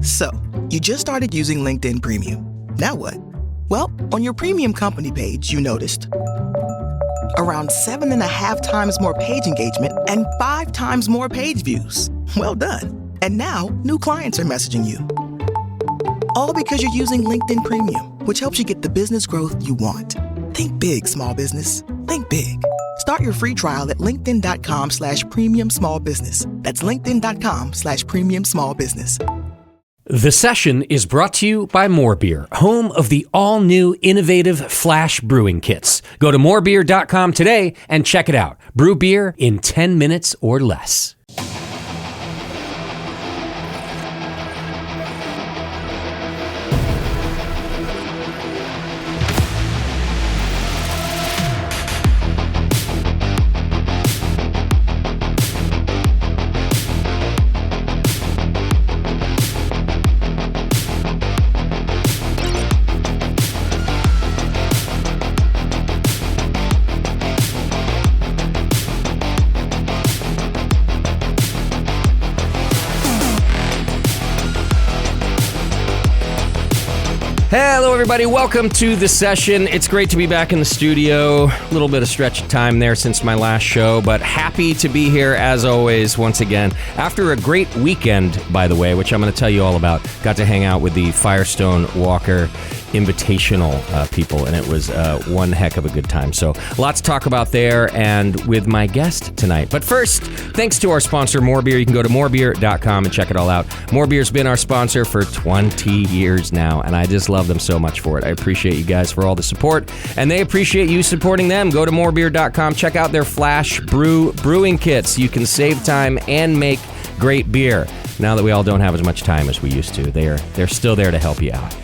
So, you just started using LinkedIn Premium. Now what? Well, on your premium company page, you noticed around 7.5 times more page engagement and 5 times more page views. Well done. And now, new clients are messaging you. All because you're using LinkedIn Premium, which helps you get the business growth you want. Think big, small business. Think big. Start your free trial at linkedin.com/premium small business. That's linkedin.com/premium small business. The Session is brought to you by More Beer, home of the all-new innovative Flash brewing kits. Go to morebeer.com today and check it out. Brew beer in 10 minutes or less. Hello, everybody. Welcome to The Session. It's great to be back in the studio. A little bit of stretch of time there since my last show, but happy to be here as always once again. After a great weekend, by the way, which I'm going to tell you all about. Got to hang out with the Firestone Walker Invitational people, and it was one heck of a good time. So lots to talk about there and with my guest tonight. But first, thanks to our sponsor, More Beer. You can go to morebeer.com and check it all out. More Beer's been our sponsor for 20 years now, and I just love them so much for it. I appreciate you guys for all the support, and they appreciate you supporting them. Go to morebeer.com. Check out their Flash brewing kits. You can save time and make great beer. Now that we all don't have as much time as we used to, they're still there to help you out.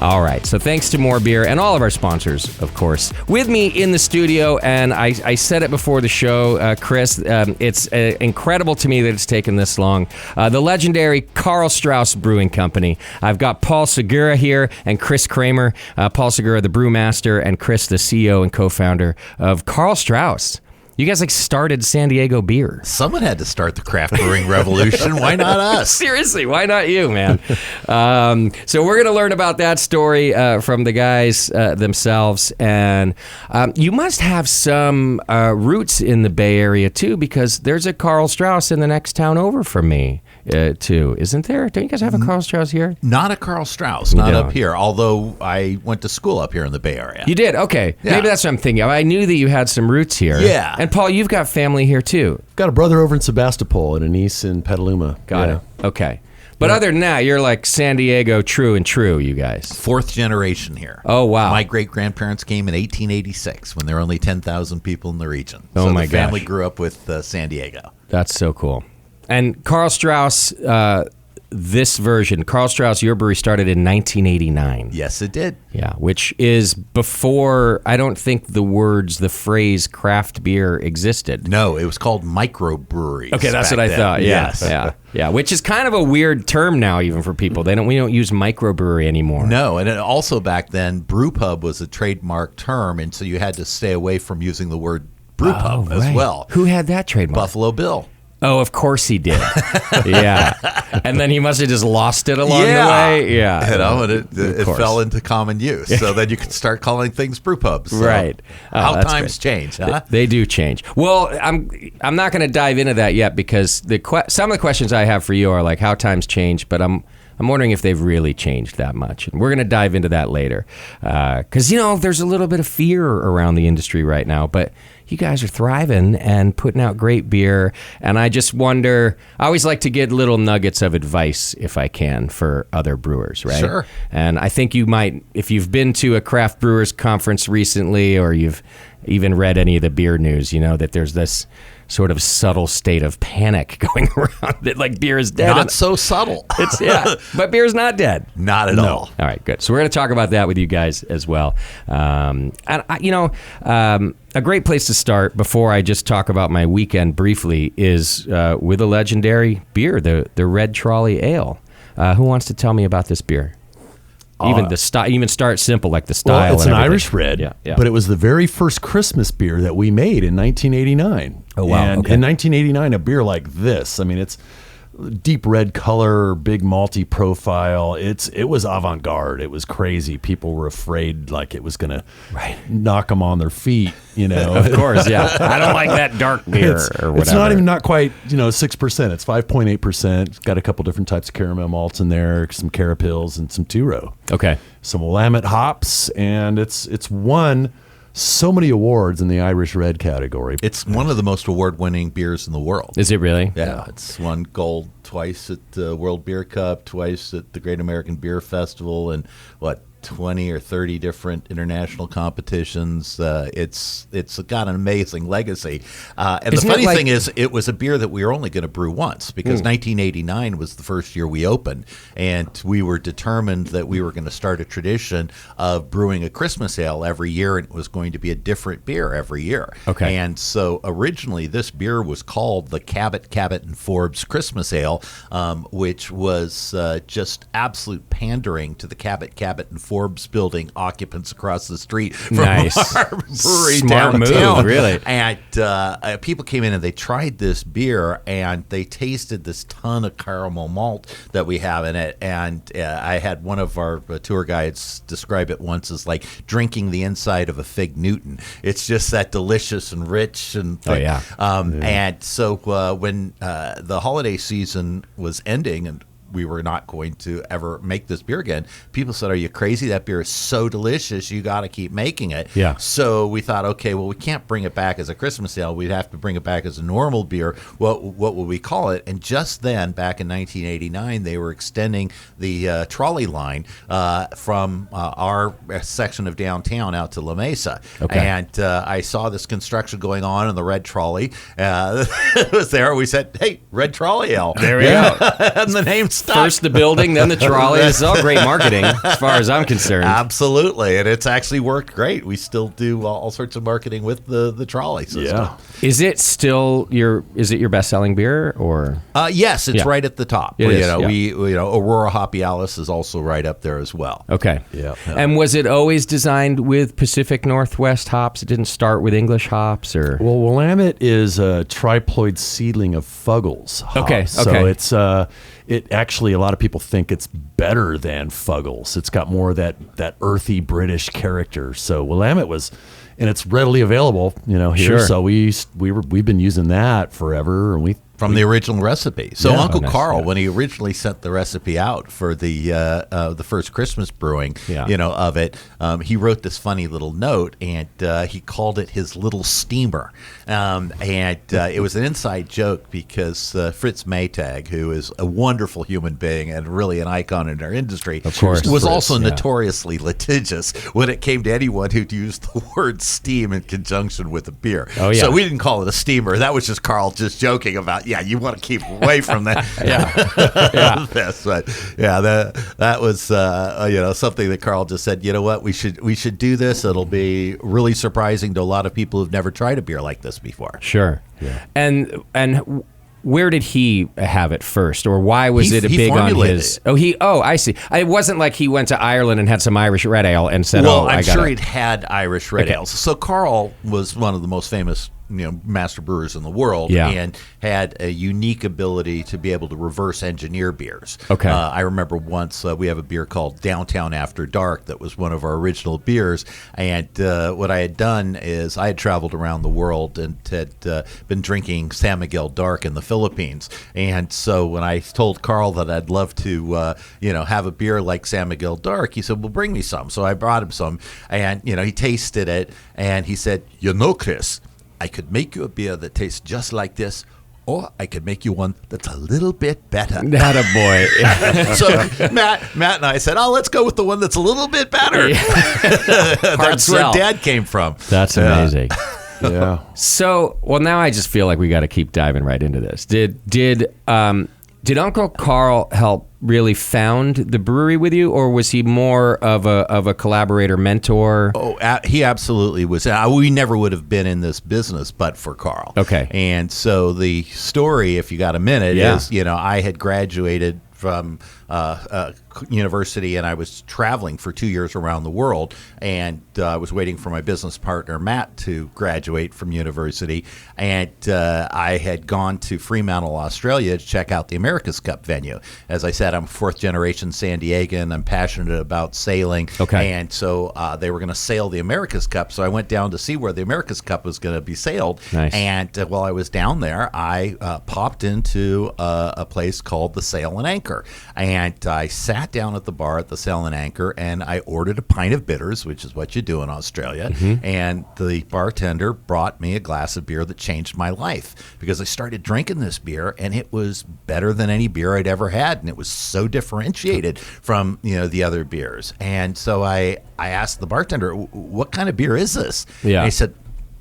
All right, so thanks to More Beer and all of our sponsors, of course. With me in the studio, and I said it before the show, Chris, it's incredible to me that it's taken this long. The legendary Karl Strauss Brewing Company. I've got Paul Segura here and Chris Kramer. Paul Segura, the brewmaster, and Chris, the CEO and co-founder of Karl Strauss. You guys started San Diego beer. Someone had to start the craft brewing revolution. Why not us? Seriously, why not you, man? So we're going to learn about that story from the guys themselves. And you must have some roots in the Bay Area, too, because there's a Karl Strauss in the next town over from me, too. Isn't there? Don't you guys have a Karl Strauss here? Not a Karl Strauss, not up here, although I went to school up here in the Bay Area. You did? Okay. Yeah. Maybe that's what I'm thinking of. I knew that you had some roots here. Yeah. And Paul, you've got family here, too. Got a brother over in Sebastopol and a niece in Petaluma. Got it. Okay. But other than that, you're like San Diego true and true, you guys. 4th generation here. Oh, wow. My great-grandparents came in 1886 when there were only 10,000 people in the region. Oh, so my the family gosh. grew up with San Diego. That's so cool. And Karl Strauss, this version, Karl Strauss, your brewery started in 1989. Yes, it did. Yeah, which is before, I don't think the phrase craft beer existed. No, it was called microbreweries. Okay, that's what I thought. Yeah, yes. Yeah, which is kind of a weird term now, even for people. We don't use microbrewery anymore. No, and also back then, brewpub was a trademark term, and so you had to stay away from using the word brewpub as well. Who had that trademark? Buffalo Bill. Oh, of course he did. Yeah. And then he must have just lost it along the way. Yeah. You know, and it fell into common use. So then you could start calling things brew pubs. So right. How times change, huh? They do change. Well, I'm not going to dive into that yet because some of the questions I have for you are like how times change, but I'm wondering if they've really changed that much. And we're going to dive into that later. Because, there's a little bit of fear around the industry right now, but you guys are thriving and putting out great beer. And I just wonder, I always like to get little nuggets of advice, if I can, for other brewers, right? Sure. And I think you might, if you've been to a craft brewers conference recently, or you've even read any of the beer news, that there's this sort of subtle state of panic going around that like beer is dead. Not so subtle. But beer's not dead. Not at all. All right, good. So we're going to talk about that with you guys as well. And a great place to start before I just talk about my weekend briefly is with a legendary beer, the Red Trolley Ale. Who wants to tell me about this beer? Even the style, even start simple like the style. Well, it's an Irish red, yeah. But it was the very first Christmas beer that we made in 1989. Oh wow! And in 1989, a beer like this, I mean, it's deep red color, big malty profile. It was avant-garde. It was crazy. People were afraid like it was going to knock them on their feet, you know. Of course, yeah. I don't like that dark beer or whatever. It's not quite, 6%. It's 5.8%. It's got a couple different types of caramel malts in there, some carapils and some two-row. Okay. Some Willamette hops, and it's won so many awards in the Irish Red category. It's one of the most award-winning beers in the world. Is it really? Yeah, it's won gold twice at the World Beer Cup, twice at the Great American Beer Festival, and 20 or 30 different international competitions. It's got an amazing legacy. And Isn't the funny it like- thing is, it was a beer that we were only going to brew once because 1989 was the first year we opened, and we were determined that we were going to start a tradition of brewing a Christmas ale every year, and it was going to be a different beer every year. Okay. And so originally this beer was called the Cabot, and Forbes Christmas Ale, which was just absolute pandering to the Cabot, and Forbes building occupants across the street from Nice. our brewery Smart downtown. move, really. And people came in and they tried this beer and they tasted this ton of caramel malt that we have in it. And I had one of our tour guides describe it once as like drinking the inside of a Fig Newton. It's just that delicious and rich and thick. Oh, yeah. And so when the holiday season was ending and we were not going to ever make this beer again, people said, "Are you crazy? That beer is so delicious. You got to keep making it." Yeah. So we thought, okay, well, we can't bring it back as a Christmas ale. We'd have to bring it back as a normal beer. What would we call it? And just then, back in 1989, they were extending the trolley line from our section of downtown out to La Mesa. Okay. And I saw this construction going on in the red trolley. It was there. We said, "Hey, red trolley ale." There we go. And the name stuck. First the building, then the trolley. This is all great marketing as far as I'm concerned. Absolutely, and it's actually worked great. We still do all sorts of marketing with the trolley system. Yeah. Is it still your best-selling beer or? Yes, it's Yeah. right at the top. It is, We Aurora Hopialis is also right up there as well. Okay. Yeah. And was it always designed with Pacific Northwest hops? It didn't start with English hops or? Well, Willamette is a triploid seedling of Fuggles hop. Okay, So okay. it's it actually, a lot of people think it's better than Fuggles. It's got more of that earthy British character. So Willamette was, and it's readily available, here. Sure. So we've been using that forever, and From the original recipe. So Yeah. Uncle Oh, nice. Karl, Yeah. when he originally sent the recipe out for the first Christmas brewing, Yeah. of it, he wrote this funny little note, and he called it his little steamer. And it was an inside joke because Fritz Maytag, who is a wonderful human being and really an icon in our industry, Of course. was Fritz, also yeah. notoriously litigious when it came to anyone who'd used the word steam in conjunction with a beer. Oh, yeah. So we didn't call it a steamer. That was just Karl just joking about, you want to keep away from that. Yeah. That's right. Yeah, that was something that Karl just said, you know what, we should do this. It'll be really surprising to a lot of people who've never tried a beer like this before. Sure. Yeah. And where did he have it first, or why was He it big on formulated his? it. I see. It wasn't like he went to Ireland and had some Irish red ale and said, Well, I'm I got sure it. he'd had Irish red Okay. ales. So Karl was one of the most famous master brewers in the world, Yeah. and had a unique ability to be able to reverse engineer beers. Okay. I remember once we have a beer called Downtown After Dark that was one of our original beers, and what I had done is I had traveled around the world and had been drinking San Miguel Dark in the Philippines, and so when I told Karl that I'd love to have a beer like San Miguel Dark, he said, "Well, bring me some." So I brought him some, and he tasted it, and he said, Chris, I could make you a beer that tastes just like this, or I could make you one that's a little bit better. That a boy. So Matt and I said, let's go with the one that's a little bit better. Hard That's where sell. Dad came from. That's amazing. yeah. So, now I just feel like we got to keep diving right into this. Did Uncle Karl help really found the brewery with you, or was he more of a collaborator, mentor? Oh, he absolutely was. We never would have been in this business but for Karl. Okay. And so the story, if you got a minute, Yeah. is, I had graduated from university, and I was traveling for 2 years around the world, and I was waiting for my business partner Matt to graduate from university, and I had gone to Fremantle, Australia to check out the America's Cup venue. As I said, I'm fourth generation San Diegan. I'm passionate about sailing, and so they were going to sail the America's Cup, so I went down to see where the America's Cup was going to be sailed. Nice. And while I was down there, I popped into a place called the Sail and Anchor, and I sat down at the bar at the Sail and Anchor, and I ordered a pint of bitters, which is what you do in Australia. And the bartender brought me a glass of beer that changed my life, because I started drinking this beer, and it was better than any beer I'd ever had, and it was so differentiated from the other beers. And so I asked the bartender, "What kind of beer is this?" Yeah. And he said,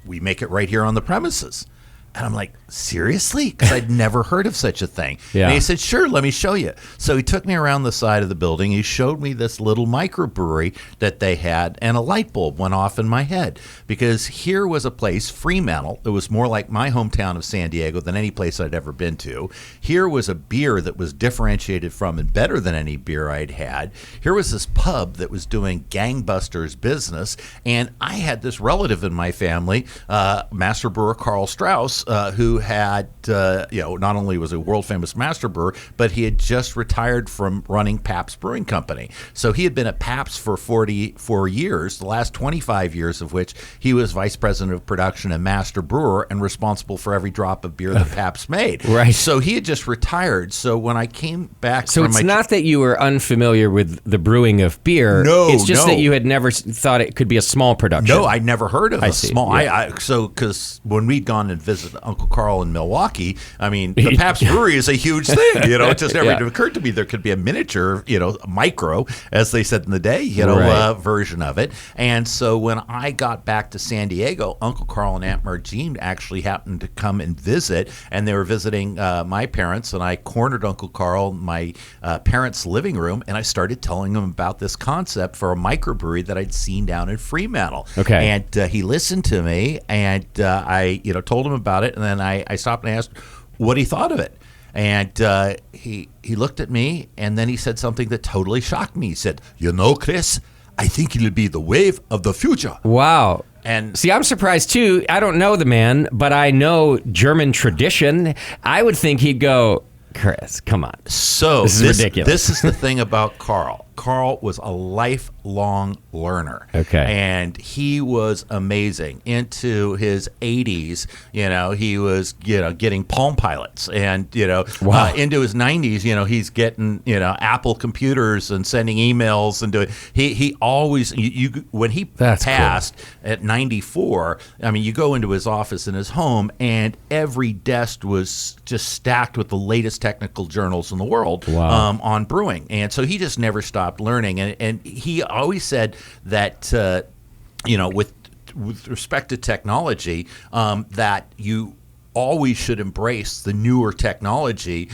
"We make it right here on the premises." And I'm like, seriously? Because I'd never heard of such a thing. Yeah. And he said, "Sure, let me show you." So he took me around the side of the building. He showed me this little microbrewery that they had, and a light bulb went off in my head, because here was a place, Fremantle, that was more like my hometown of San Diego than any place I'd ever been to. Here was a beer that was differentiated from and better than any beer I'd had. Here was this pub that was doing gangbusters business, and I had this relative in my family, master brewer Karl Strauss, who had, not only was a world famous master brewer, but he had just retired from running Pabst Brewing Company. So he had been at Pabst for 44 years, the last 25 years of which he was vice president of production and master brewer, and responsible for every drop of beer that Pabst made. Right. So he had just retired. So when I came back, So from it's my not that you were unfamiliar with the brewing of beer. No, it's just no. that you had never thought it could be a small production. No, I'd never heard of a see, small. yeah. Because when we'd gone and visited Uncle Karl in Milwaukee, I mean, the Pabst Brewery is a huge thing. It just never occurred to me there could be a miniature, micro, as they said in the day, Right. version of it. And so when I got back to San Diego, Uncle Karl and Aunt Margene actually happened to come and visit, and they were visiting my parents, and I cornered Uncle Karl in my parents' living room, and I started telling him about this concept for a microbrewery that I'd seen down in Fremantle. Okay. And he listened to me, and I told him about it, and then I stopped and asked what he thought of it. And he looked at me, and then he said something that totally shocked me. He said, "Chris, I think it'll be the wave of the future." Wow. And see, I'm surprised too. I don't know the man, but I know German tradition. I would think he'd go, "Chris, come on." So this is ridiculous. This is the thing about Karl. Karl was a lifelong learner. Okay. And he was amazing. Into his 80s, he was, getting Palm Pilots. And, Wow. Into his 90s, he's getting, Apple computers and sending emails and doing. He always, when he That's passed at 94, I mean, you go into his office in his home, and every desk was just stacked with the latest technical journals in the world. Wow. On brewing. And so he just never stopped learning. And he always said that, with respect to technology, that you always should embrace the newer technology,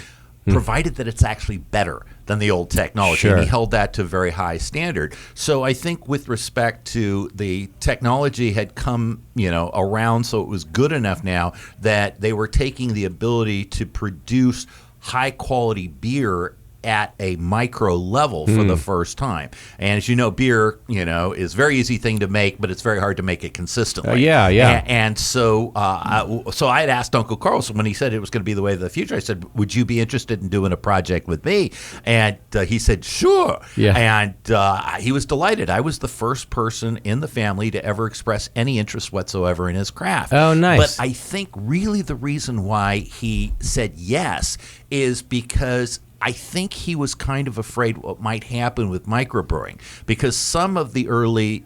provided that it's actually better than the old technology. Sure. And he held that to a very high standard. So I think with respect to the technology had come, around, so it was good enough now that they were taking the ability to produce high quality beer at a micro level for the first time. And as you know, beer, is a very easy thing to make, but it's very hard to make it consistently. Yeah. And so I had asked Uncle Karl, so when he said it was going to be the way of the future, I said, "Would you be interested in doing a project with me?" And he said, "Sure." Yeah. And he was delighted. I was the first person in the family to ever express any interest whatsoever in his craft. Oh, nice. But I think really the reason why he said yes is because I think he was kind of afraid what might happen with microbrewing, because some of the early,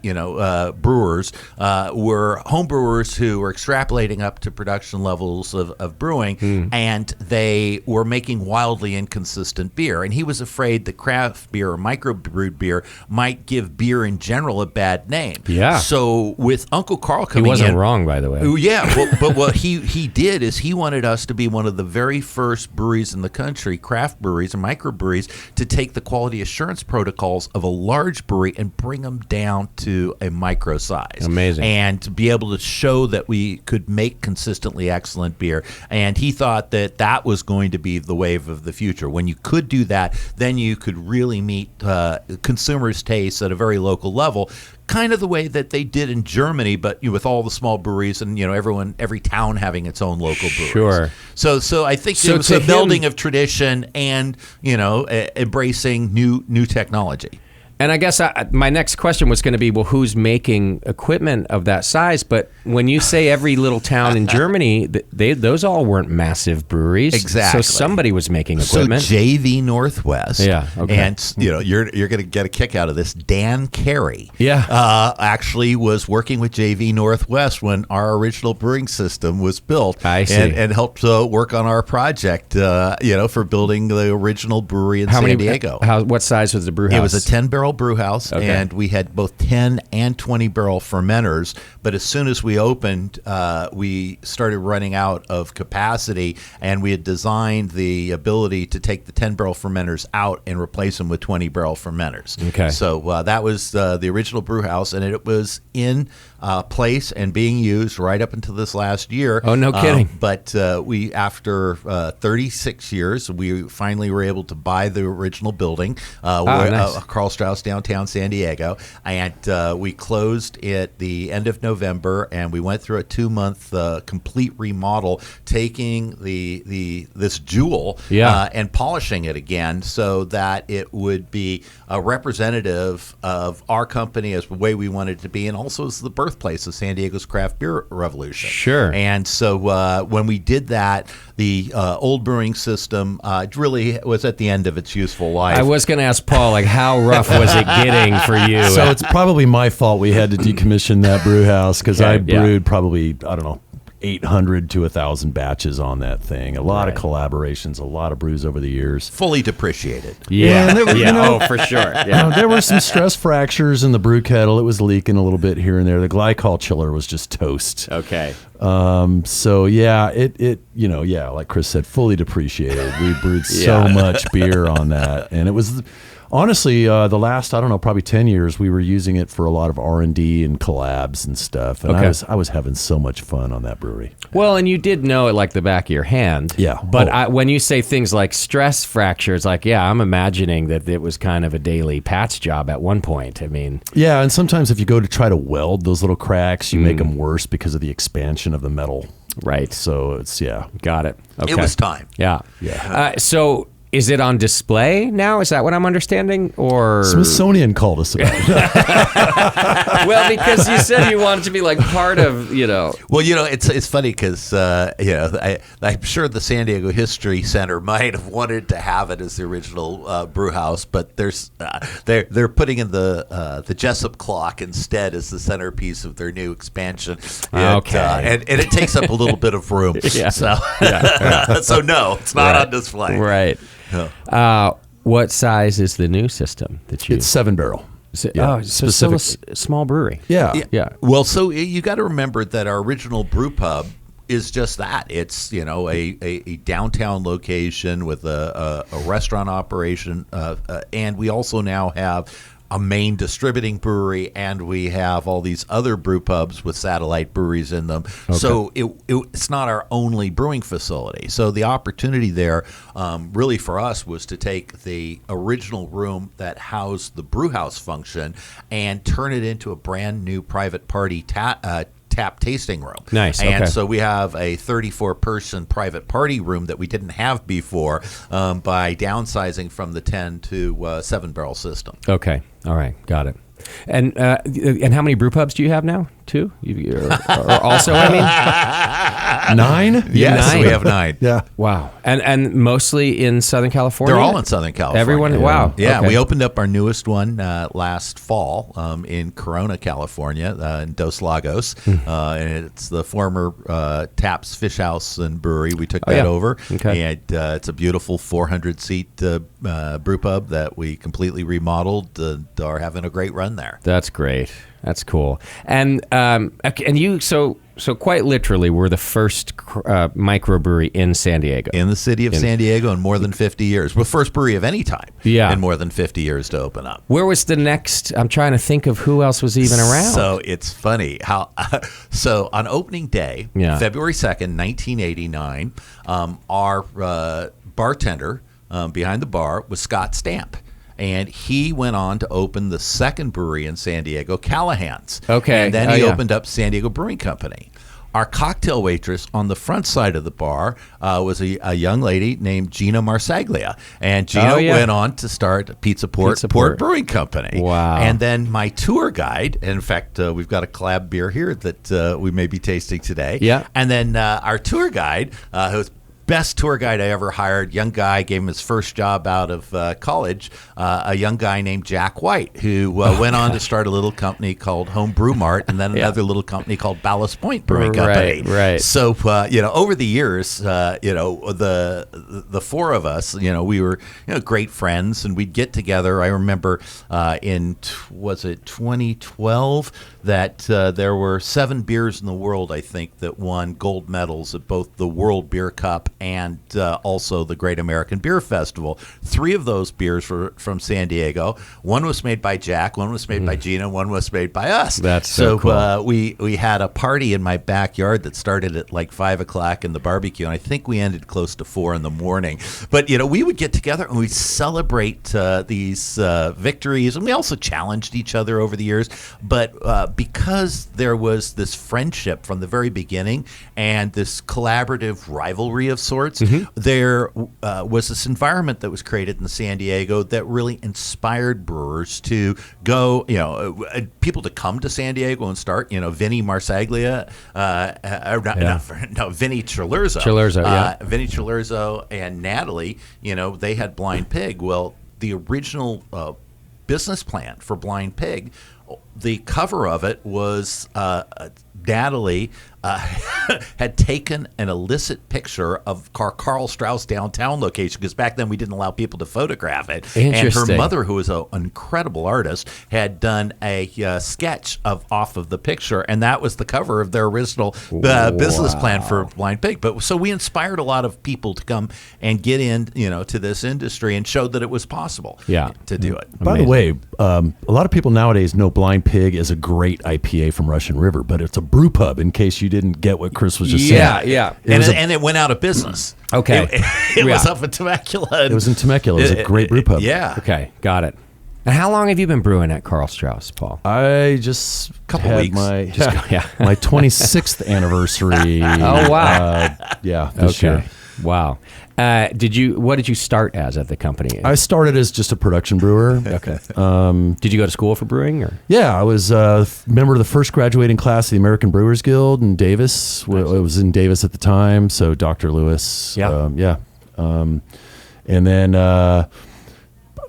brewers were home brewers who were extrapolating up to production levels of brewing, and they were making wildly inconsistent beer. And he was afraid that craft beer or microbrewed beer might give beer in general a bad name. Yeah. So with Uncle Karl coming in, He wasn't wrong, by the way. yeah, but what he did is he wanted us to be one of the very first breweries in the country, craft breweries, breweries and microbreweries to take the quality assurance protocols of a large brewery and bring them down to a micro size. Amazing. And to be able to show that we could make consistently excellent beer. And he thought that that was going to be the wave of the future. When you could do that, then you could really meet consumers' tastes at a very local level, kind of the way that they did in Germany, but with all the small breweries and every town having its own local breweries. Sure. So I think So it was to a building him- of tradition and embracing new technology. And I guess my next question was going to be, well, who's making equipment of that size? But when you say every little town in Germany, those all weren't massive breweries. Exactly. So somebody was making equipment. So JV Northwest. Yeah, okay. And you're going to get a kick out of this. Dan Carey. Yeah. Actually was working with JV Northwest when our original brewing system was built. I see. And helped work on our project. For building the original brewery in San Diego. What size was the brew house? It was a 10-barrel brew house, Okay. and we had both 10 and 20-barrel fermenters. But as soon as we opened, we started running out of capacity, and we had designed the ability to take the 10-barrel fermenters out and replace them with 20-barrel fermenters. Okay. So that was the original brew house, and it was in place and being used right up until this last year. Oh, no kidding. But we, after 36 years, we finally were able to buy the original building, nice. Karl Strauss, downtown San Diego, and we closed at the end of November, and we went through a 2-month complete remodel, taking this jewel and polishing it again so that it would be a representative of our company as the way we wanted it to be, and also as the birthplace of San Diego's craft beer revolution. Sure. And so when we did that, the old brewing system really was at the end of its useful life. I was going to ask Paul, how rough was it getting for you? So it's probably my fault we had to decommission that brew house because I brewed probably, I don't know, 800 to 1,000 batches on that thing. A lot of collaborations, a lot of brews over the years. Fully depreciated. Yeah, and there were, for sure. Yeah. There were some stress fractures in the brew kettle. It was leaking a little bit here and there. The glycol chiller was just toast. Okay. So yeah, like Chris said, fully depreciated. We brewed so much beer on that, and it was honestly the last, I don't know, probably 10 years we were using it for a lot of R&D and collabs and stuff, and I was having so much fun on that brewery. Well, and you did know it like the back of your hand. Yeah. But when you say things like stress fractures, I'm imagining that it was kind of a daily patch job at one point. I mean, yeah, and sometimes if you go to try to weld those little cracks, you make them worse because of the expansion of the metal. Right. So it's Got it. Okay. It was time. Yeah. Yeah. So is it on display now? Is that what I'm understanding? Or Smithsonian called us about it. well, because you said you wanted to be like part of, Well, it's funny because I'm sure the San Diego History Center might have wanted to have it as the original brew house, but they're putting in the Jessup clock instead as the centerpiece of their new expansion. Okay. And it takes up a little bit of room. Yeah. So so no, it's not on display. Right. What size is the new system that you? It's 7-barrel. So it's still a small brewery. Yeah. Well, so you got to remember that our original brew pub is just that. It's a downtown location with a restaurant operation, and we also now have a main distributing brewery, and we have all these other brew pubs with satellite breweries in them. Okay. So it's not our only brewing facility. So the opportunity there really for us was to take the original room that housed the brew house function and turn it into a brand new private party tap tasting room. Nice. And okay. so we have a 34-person private party room that we didn't have before by downsizing from the 10 to 7-barrel system. Okay. All right. Got it. And how many brew pubs do you have now? 2? Or also, I mean, 9? Yes, 9. we have 9. Yeah. Wow. And mostly in Southern California? They're all in Southern California. Everyone? Wow. Yeah, okay. we opened up our newest one last fall in Corona, California, in Dos Lagos. And it's the former Taps Fish House and Brewery. We took that over. Okay. And it's a beautiful 400-seat brew pub that we completely remodeled and are having a great run there. That's great. That's cool. And you so quite literally were the first microbrewery in San Diego. In the city of San Diego in more than 50 years. Well, first brewery of any time in more than 50 years to open up. Where was the next? I'm trying to think of who else was even around. So it's funny how. So on opening day, February 2nd, 1989, our bartender behind the bar was Scott Stamp. And he went on to open the second brewery in San Diego, Callahan's. Okay. And then he opened up San Diego Brewing Company. Our cocktail waitress on the front side of the bar was a young lady named Gina Marsaglia. And Gina went on to start Pizza Port Brewing Company. Wow. And then my tour guide, and in fact, we've got a collab beer here that we may be tasting today. Yeah. And then our tour guide, who's best tour guide I ever hired, young guy, gave him his first job out of college, a young guy named Jack White, who went on to start a little company called Home Brew Mart, and then another little company called Ballast Point Brewing Company. Right. So, over the years, the four of us, we were great friends, and we'd get together. I remember in 2012 that there were 7 beers in the world, I think, that won gold medals at both the World Beer Cup and also the Great American Beer Festival. 3 of those beers were from San Diego. One was made by Jack, one was made by Gina, one was made by us. That's so cool. We had a party in my backyard that started at like 5 o'clock in the barbecue, and I think we ended close to 4 in the morning. But, we would get together and we'd celebrate these victories, and we also challenged each other over the years. But because there was this friendship from the very beginning and this collaborative rivalry of sorts, there was this environment that was created in San Diego that really inspired brewers to go, people to come to San Diego and start. Vinny Marsaglia, Vinny Cilurzo. Vinny Cilurzo and Natalie, they had Blind Pig. Well, the original business plan for Blind Pig, the cover of it was Natalie had taken an illicit picture of Karl Strauss downtown location, because back then we didn't allow people to photograph it. And her mother, who was an incredible artist, had done a sketch off of the picture, and that was the cover of their original business plan for Blind Pig. But so we inspired a lot of people to come and get in, to this industry, and showed that it was possible to do it. By the way, a lot of people nowadays know Blind Pig is a great IPA from Russian River, but it's a brew pub, in case you didn't get what Chris was just saying. Yeah. And it went out of business. Okay. It was up in Temecula. It was in Temecula. It was a great brew pub. Yeah. Okay, got it. And how long have you been brewing at Karl Strauss, Paul? I just had weeks. my 26th anniversary. Oh, wow. This year. Wow. What did you start as at the company? I started as just a production brewer. Okay. Did you go to school for brewing? Or? Yeah, I was a member of the first graduating class of the American Brewers Guild in Davis. Nice. It was in Davis at the time, so Dr. Lewis. Yeah. And then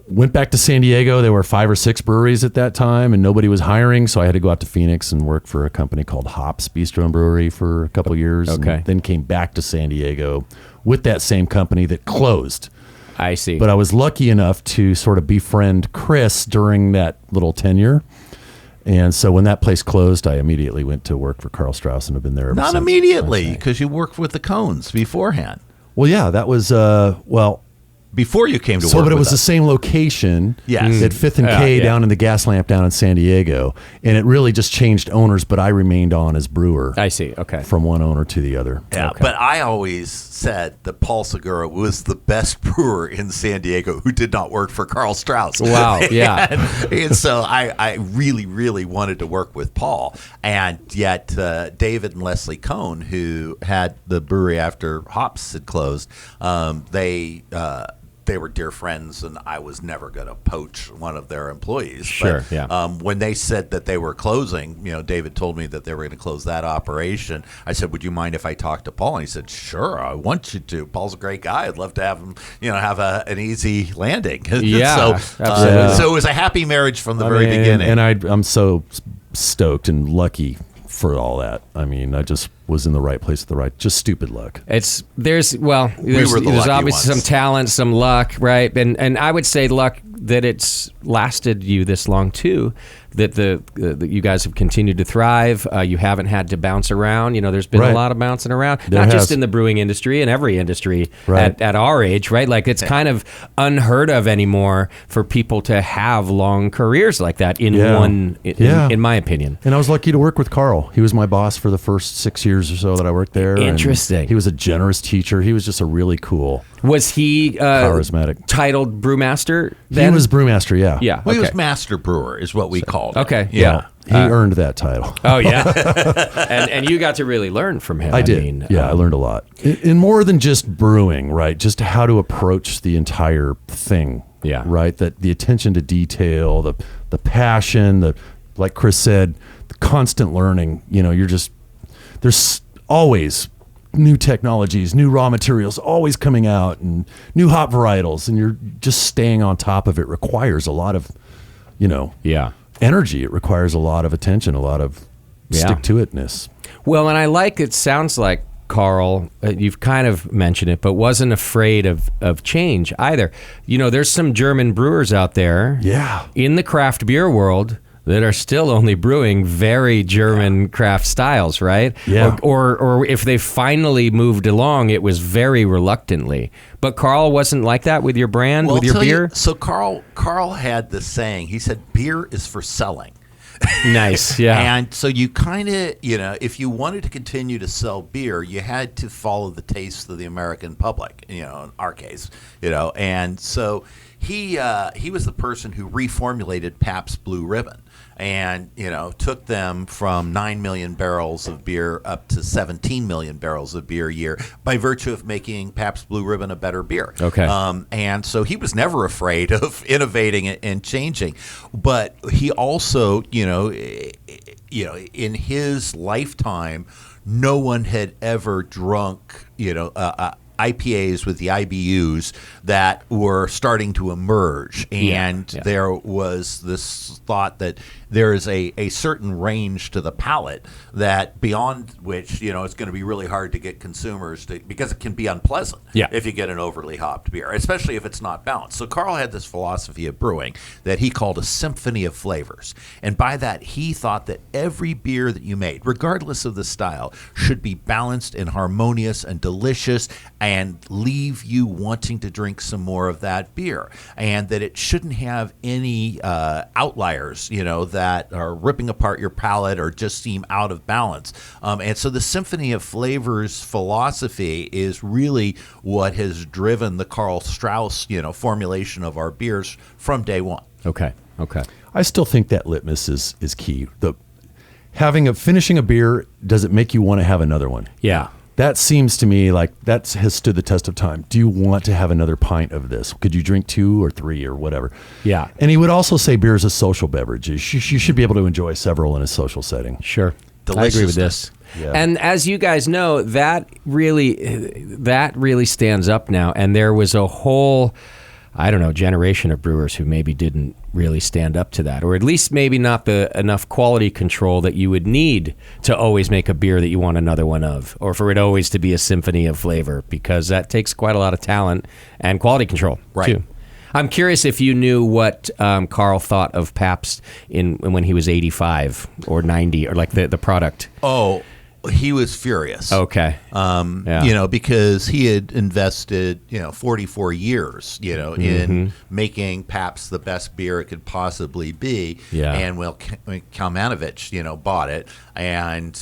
went back to San Diego. There were 5 or 6 breweries at that time, and nobody was hiring, so I had to go out to Phoenix and work for a company called Hops Bistro and Brewery for a couple of years. Okay. And then came back to San Diego with that same company that closed. I see. But I was lucky enough to sort of befriend Chris during that little tenure. And so when that place closed, I immediately went to work for Karl Strauss and have been there ever since. Not immediately, because you worked with the Cones beforehand. Well, yeah, that was, before you came to work but it was with the us. same location Yes. at 5th and K down in the gas lamp down in San Diego. And it really just changed owners, but I remained on as brewer. I see. Okay. From one owner to the other. Yeah, Okay. but I always said that Paul Segura was the best brewer in San Diego who did not work for Karl Strauss. Wow, yeah. and so I really, really wanted to work with Paul. And yet David and Leslie Cohn, who had the brewery after Hops had closed, they were dear friends, and I was never going to poach one of their employees. Sure, When they said that they were closing, David told me that they were going to close that operation. I said, would you mind if I talked to Paul? And he said, sure, I want you to. Paul's a great guy. I'd love to have him, have an easy landing. Yeah, so it was a happy marriage from the very beginning. And I'm so stoked and lucky for all that. I mean, I just was in the right place at the right, just stupid luck. There's obviously ones. some talent, some luck, right? And I would say luck that it's lasted you this long too. That that you guys have continued to thrive. You haven't had to bounce around. There's been a lot of bouncing around, not just in the brewing industry, in every industry at our age, right? Like it's kind of unheard of anymore for people to have long careers like that in my opinion. And I was lucky to work with Karl. He was my boss for the first 6 years or so that I worked there. Interesting. And he was a generous teacher. He was just a really cool. Was he charismatic? Titled brewmaster then? He was brewmaster, yeah. Yeah. Well, he was master brewer, is what we called it. Okay. Yeah. He earned that title. Oh, yeah. and you got to really learn from him. I did. I learned a lot. In more than just brewing, right? Just how to approach the entire thing. Yeah. Right? That the attention to detail, the passion, like Chris said, the constant learning. There's always new technologies, new raw materials always coming out, and new hop varietals, and you're just staying on top of it requires a lot of, energy. It requires a lot of attention, a lot of stick-to-itness. Well, and it sounds like Karl, you've kind of mentioned it, but wasn't afraid of change either. There's some German brewers out there in the craft beer world that are still only brewing very German craft styles, right? Yeah. Or if they finally moved along, it was very reluctantly. But Karl wasn't like that with your brand, with your beer? So Karl had this saying. He said, beer is for selling. Nice, yeah. And so you kind of, if you wanted to continue to sell beer, you had to follow the tastes of the American public, in our case, And so he was the person who reformulated Pabst Blue Ribbon. And, took them from 9 million barrels of beer up to 17 million barrels of beer a year by virtue of making Pabst Blue Ribbon a better beer. Okay. And so he was never afraid of innovating and changing. But he also, in his lifetime, no one had ever drunk, IPAs with the IBUs that were starting to emerge. And there was this thought that there is a certain range to the palate that beyond which, it's going to be really hard to get consumers to, because it can be unpleasant if you get an overly hopped beer, especially if it's not balanced. So Karl had this philosophy of brewing that he called a symphony of flavors. And by that, he thought that every beer that you made, regardless of the style, should be balanced and harmonious and delicious and leave you wanting to drink some more of that beer. And that it shouldn't have any outliers, that are ripping apart your palate or just seem out of balance. And so the symphony of flavors philosophy is really what has driven the Karl Strauss, formulation of our beers from day one. Okay. I still think that litmus is key. Finishing a beer, does it make you want to have another one? Yeah. That seems to me like that has stood the test of time. Do you want to have another pint of this? Could you drink 2 or 3 or whatever? Yeah. And he would also say beer is a social beverage. You should be able to enjoy several in a social setting. Sure. I agree with this. Yeah. And as you guys know, that really stands up now. And there was a whole, generation of brewers who maybe didn't really stand up to that, or at least maybe not enough quality control that you would need to always make a beer that you want another one of, or for it always to be a symphony of flavor, because that takes quite a lot of talent and quality control, too. I'm curious if you knew what Karl thought of Pabst when he was 85 or 90, or like the product. Oh, he was furious. Okay. Because he had invested, 44 years, in making Pabst the best beer it could possibly be. Yeah. And Kalmanovich, bought it and,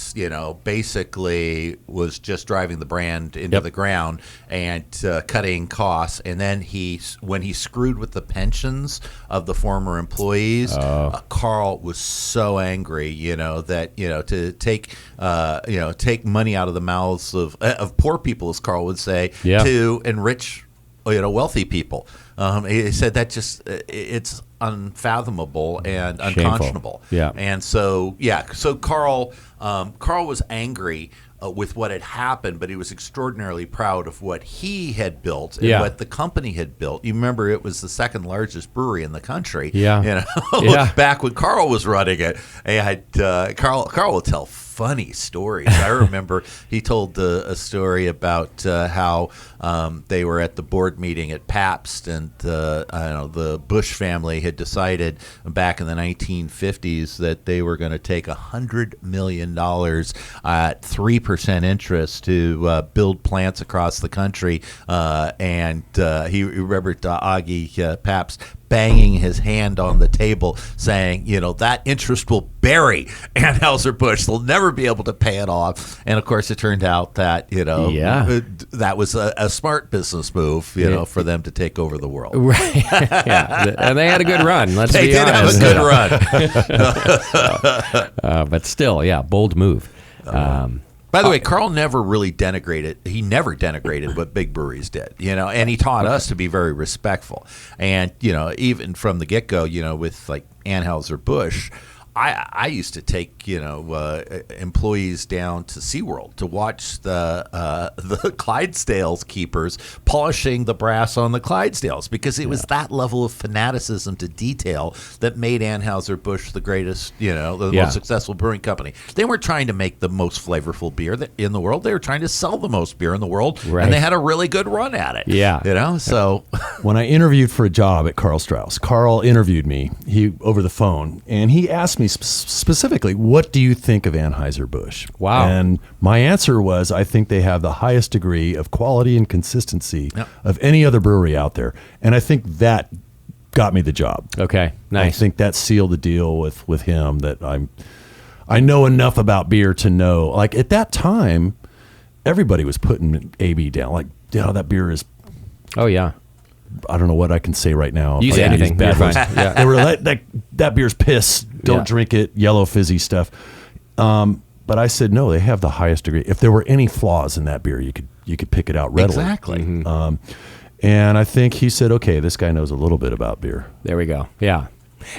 basically was just driving the brand into the ground and cutting costs. And then when he screwed with the pensions of the former employees, Karl was so angry, that, to take money out of the mouths of poor people, as Karl would say, to enrich, wealthy people. He said that it's unfathomable and unconscionable. Yeah. And so Karl was angry with what had happened, but he was extraordinarily proud of what he had built and what the company had built. You remember it was the second largest brewery in the country. Back when Karl was running it. And Karl will tell funny stories. I remember he told a story about how they were at the board meeting at Pabst, and the Bush family had decided back in the 1950s that they were going to take $100 million at 3% interest to build plants across the country. And he remembered Augie Pabst banging his hand on the table saying, that interest will bury Anheuser-Busch. They'll never be able to pay it off. And, of course, it turned out that, that was a smart business move, for them to take over the world. Right. Yeah. And they had a good run. Let's they be did honest. have a good run. But still, bold move. By the way, Karl never really denigrated. He never denigrated what big breweries did, and he taught us to be very respectful. And, even from the get-go, with like Anheuser-Busch, I used to take employees down to SeaWorld to watch the Clydesdales keepers polishing the brass on the Clydesdales, because it was that level of fanaticism to detail that made Anheuser-Busch the greatest, the most successful brewing company. They weren't trying to make the most flavorful beer in the world. They were trying to sell the most beer in the world, and they had a really good run at it. Yeah, so when I interviewed for a job at Karl Strauss, Karl interviewed me over the phone, and he asked me specifically, what do you think of Anheuser-Busch? Wow. And my answer was, I think they have the highest degree of quality and consistency of any other brewery out there. And I think that got me the job. Okay, nice. I think that sealed the deal with him, that I know enough about beer to know. Like, at that time, everybody was putting AB down. Like, that beer is... Oh, yeah. I don't know what I can say right now. Use anything. Bad You're words. fine. Yeah. They were like, that beer's piss. Don't drink it. Yellow fizzy stuff. But I said, no, they have the highest degree. If there were any flaws in that beer, you could pick it out readily. Exactly. Mm-hmm. And I think he said, okay, this guy knows a little bit about beer. There we go. Yeah.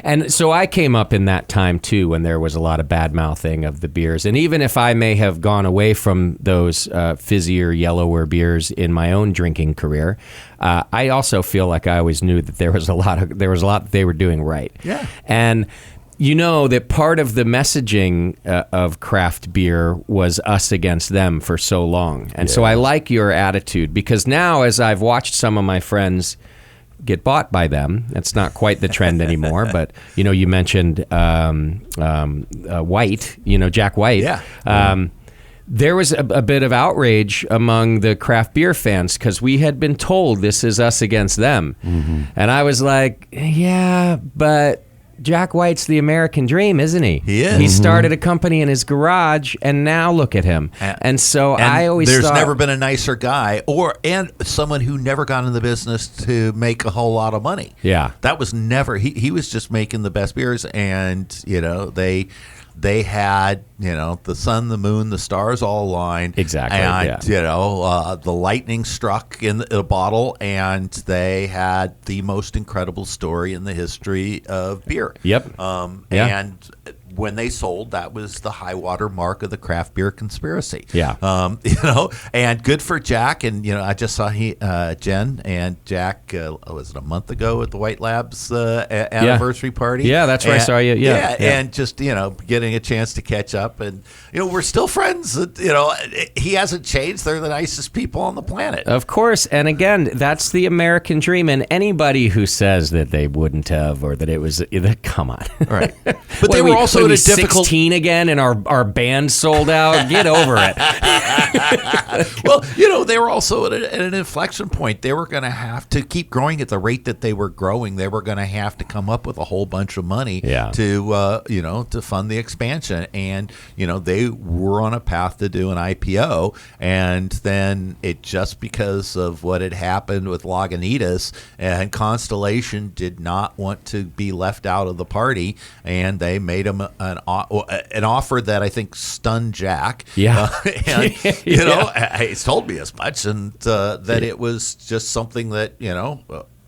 And so I came up in that time, too, when there was a lot of bad-mouthing of the beers. And even if I may have gone away from those fizzier, yellower beers in my own drinking career, I also feel like I always knew that there was a lot that they were doing right. Yeah. And that part of the messaging of craft beer was us against them for so long. And so I like your attitude, because now, as I've watched some of my friends get bought by them, it's not quite the trend anymore, but you mentioned White, Jack White. Yeah. There was a bit of outrage among the craft beer fans, because we had been told this is us against them. Mm-hmm. And I was like, yeah, but Jack White's the American dream, isn't he? He is. He started a company in his garage, and now look at him. And so I always there's thought, never been a nicer guy, and someone who never got in the business to make a whole lot of money. Yeah. That was never. He was just making the best beers, and they had, the sun, the moon, the stars all aligned. Exactly. And, the lightning struck in a bottle, and they had the most incredible story in the history of beer. Yep. And when they sold, that was the high water mark of the craft beer conspiracy. Yeah. And good for Jack. And, I just saw Jen and Jack, was it a month ago at the White Labs anniversary party? Yeah, that's where I saw you. Yeah. And just, getting a chance to catch up. And, we're still friends. He hasn't changed. They're the nicest people on the planet. Of course. And again, that's the American dream. And anybody who says that they wouldn't have, or that it was, come on. Right. But they were also in a difficult 16 again, and our band sold out. Get over it. Well, they were also at an inflection point. They were going to have to keep growing at the rate that they were growing. They were going to have to come up with a whole bunch of money to fund the expansion. And, they were on a path to do an IPO. And then it just because of what had happened with Lagunitas, and Constellation did not want to be left out of the party. And they made him an offer that I think stunned Jack. Yeah. And, he's told me as much, and that it was just something that,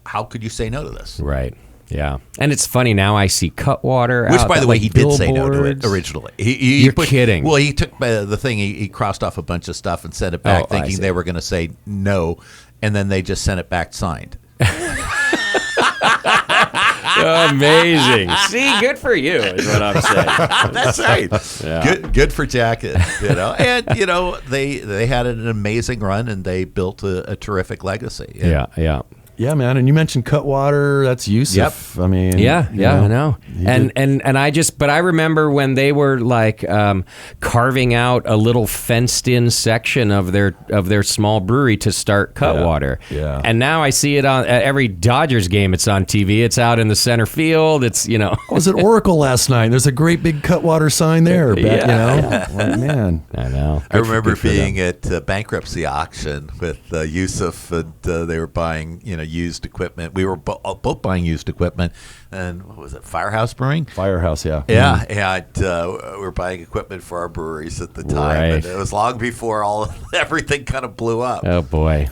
how could you say no to this? Right. Yeah. And it's funny, now I see Cutwater Which, out, by the way, he did say no to it billboards. originally. You're kidding. Well, he took the thing, he crossed off a bunch of stuff and sent it back thinking they were going to say no, and then they just sent it back signed. Amazing. See, good for you is what I'm saying. That's right. Yeah. Good for Jack. And they had an amazing run, and they built a terrific legacy. Yeah. Yeah, man. And you mentioned Cutwater. That's Yusuf. I mean, Yeah, I know. And I remember when they were like carving out a little fenced-in section of their small brewery to start Cutwater. Yeah. And now I see it at every Dodgers game. It's on TV. It's out in the center field. It's I was at Oracle last night. There's a great big Cutwater sign there. Like, man, I know. I remember being at a bankruptcy auction with Yusuf, and they were buying used equipment. We were both buying used equipment, and what was it, Firehouse Brewing? Firehouse, yeah. Yeah, we were buying equipment for our breweries at the time, Right. and it was long before everything kind of blew up. Oh boy.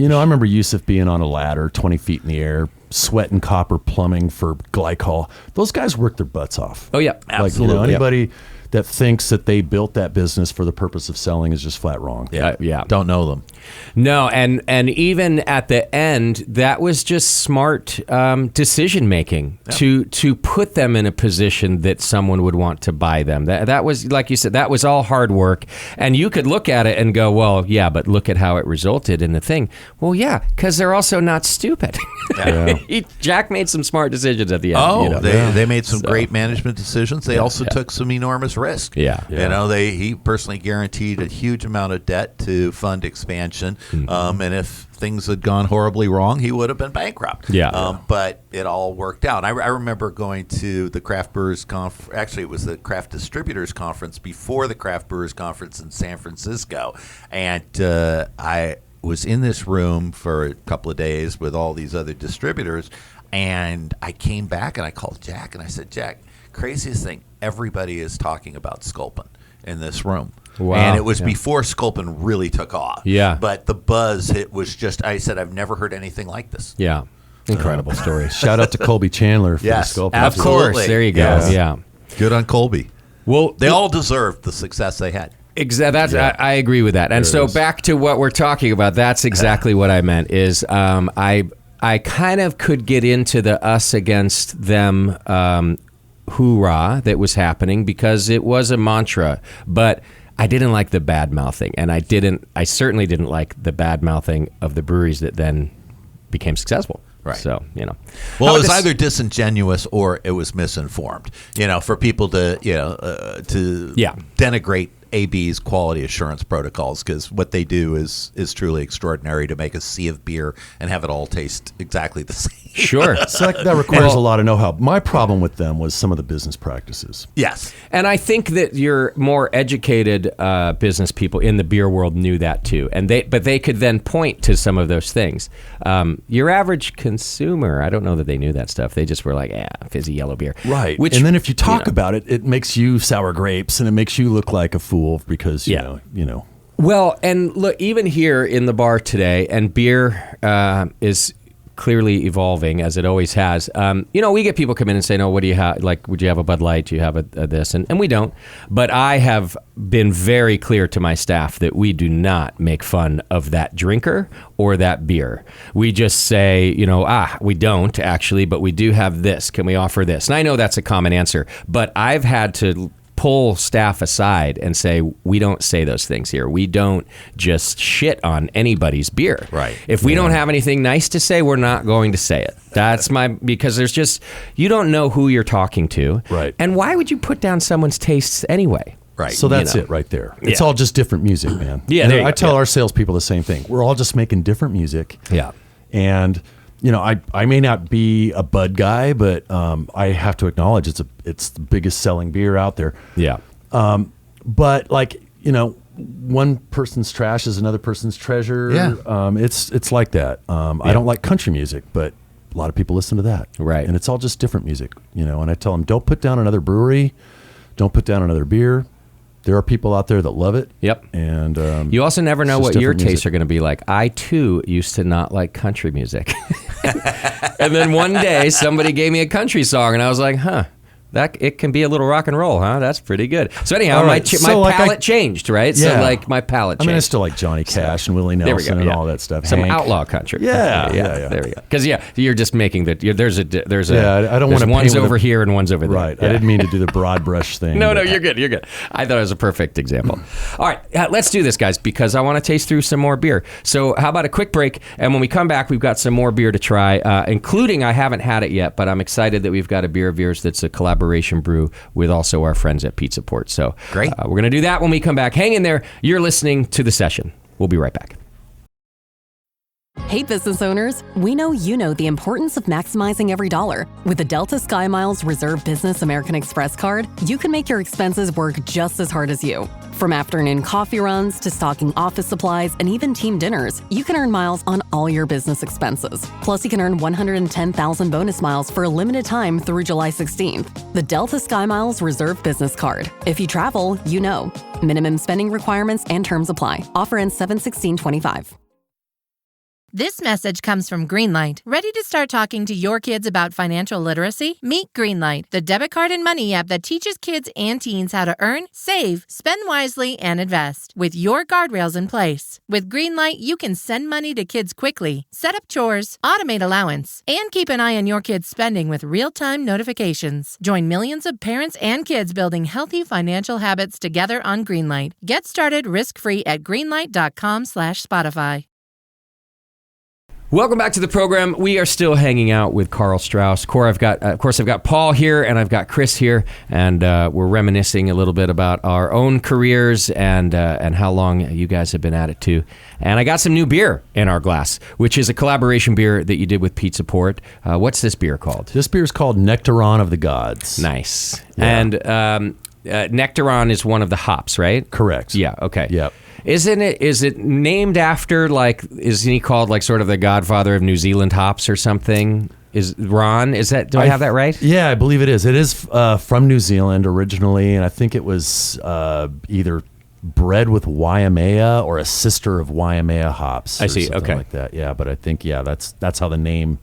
I remember Yusuf being on a ladder 20 feet in the air, sweating copper plumbing for glycol. Those guys work their butts off. Oh yeah, Absolutely. Like, anybody that thinks that they built that business for the purpose of selling is just flat wrong. Yeah. Don't know them. No, and even at the end, that was just smart decision making to put them in a position that someone would want to buy them. That was, like you said, that was all hard work, and you could look at it and go, well, yeah, but look at how it resulted in the thing. Well, yeah, because they're also not stupid. Jack made some smart decisions at the end. They made some great management decisions. They also took some enormous risk. Yeah. He personally guaranteed a huge amount of debt to fund expansion. And if things had gone horribly wrong, he would have been bankrupt. But it all worked out. I remember going to the Craft Brewers Conference. Actually, it was the Craft Distributors Conference before the Craft Brewers Conference in San Francisco. And I was in this room for a couple of days with all these other distributors. And I came back and I called Jack and I said, Jack, craziest thing, everybody is talking about Sculpin in this room. Wow. And it was before Sculpin really took off. Yeah. But the buzz, it was just, I said, I've never heard anything like this. Yeah. Incredible story. Shout out to Colby Chandler for Yes, the Sculpin. Of absolutely. course. There you go. Yes. Yeah. Good on Colby. Well, They all deserved the success they had. Exactly. I agree with that. And so back to what we're talking about, that's exactly what I meant is I kind of could get into the us against them hoorah that was happening because it was a mantra, but I didn't like the bad mouthing, and I certainly didn't like the bad mouthing of the breweries that then became successful. Right. So, Well, it was either disingenuous or it was misinformed, for people to, denigrate AB's quality assurance protocols, because what they do is truly extraordinary to make a sea of beer and have it all taste exactly the same. Sure. So that requires a lot of know-how. My problem with them was some of the business practices. Yes. And I think that your more educated business people in the beer world knew that too, but they could then point to some of those things. Your average consumer, I don't know that they knew that stuff. They just were like, fizzy yellow beer. Right. Which, and then if you talk about it, it makes you sour grapes, and it makes you look like a fool because you know. Well, and look, even here in the bar today, and beer is clearly evolving as it always has. We get people come in and say, "No, what do you have? Like, would you have a Bud Light? Do you have a this?" And we don't. But I have been very clear to my staff that we do not make fun of that drinker or that beer. We just say, we don't actually, but we do have this. Can we offer this? And I know that's a common answer, but I've had to pull staff aside and say, we don't say those things here. We don't just shit on anybody's beer. Right. If we don't have anything nice to say, we're not going to say it. That's because there's just, you don't know who you're talking to. Right. And why would you put down someone's tastes anyway? Right. So that's it right there. It's all just different music, man. Yeah, And there you I go. tell our salespeople the same thing. We're all just making different music. Yeah. And I may not be a Bud guy, but I have to acknowledge it's the biggest selling beer out there. Yeah. But one person's trash is another person's treasure. Yeah. It's like that. I don't like country music, but a lot of people listen to that. Right. And it's all just different music, and I tell them, don't put down another brewery. Don't put down another beer. There are people out there that love it. Yep. And you also never know it's what just your different tastes music. are going to be like. I, too, used to not like country music. And then one day, somebody gave me a country song, and I was like, That it can be a little rock and roll, huh? That's pretty good. So anyhow, All right, my palate changed, right? Yeah. So like my palate changed. I mean, I still like Johnny Cash and Willie There we Nelson go, and yeah. all that stuff. Some Hank. outlaw country. Yeah. There we go. Because you're just making that. There's a. I don't want to. One's over here and one's over there. Right. Yeah. I didn't mean to do the broad brush thing. No, you're good. You're good. I thought it was a perfect example. All right, let's do this, guys, because I want to taste through some more beer. So how about a quick break? And when we come back, we've got some more beer to try, including, I haven't had it yet, but I'm excited that we've got a beer of yours that's a collaboration brew with also our friends at Pizza Port. So Great. We're going to do that when we come back. Hang in there. You're listening to The Session. We'll be right back. Hey, business owners, we know you know the importance of maximizing every dollar. With the Delta SkyMiles Reserve Business American Express card, you can make your expenses work just as hard as you. From afternoon coffee runs to stocking office supplies and even team dinners, you can earn miles on all your business expenses. Plus, you can earn 110,000 bonus miles for a limited time through July 16th. The Delta SkyMiles Reserve Business Card. If you travel, you know. Minimum spending requirements and terms apply. Offer ends 7/16/25. This message comes from Greenlight. Ready to start talking to your kids about financial literacy? Meet Greenlight, the debit card and money app that teaches kids and teens how to earn, save, spend wisely, and invest, with your guardrails in place. With Greenlight, you can send money to kids quickly, set up chores, automate allowance, and keep an eye on your kids' spending with real-time notifications. Join millions of parents and kids building healthy financial habits together on Greenlight. Get started risk-free at greenlight.com/Spotify. Welcome back to the program. We are still hanging out with Karl Strauss. Of course, I've got Paul here and I've got Chris here, and we're reminiscing a little bit about our own careers and how long you guys have been at it too. And I got some new beer in our glass, which is a collaboration beer that you did with Pizza Port. What's this beer called? This beer is called Nectaron of the Gods. Nice. Yeah. And Nectaron is one of the hops, right? Correct. Yeah. Okay. Yep. Is it named after, like, isn't he called like sort of the godfather of New Zealand hops or something? Is Ron, do I have that right? Yeah, I believe it is. It is from New Zealand originally, and I think it was either bred with Waimea or a sister of Waimea hops. I see. Something Okay. like that. Yeah, but I think that's how the name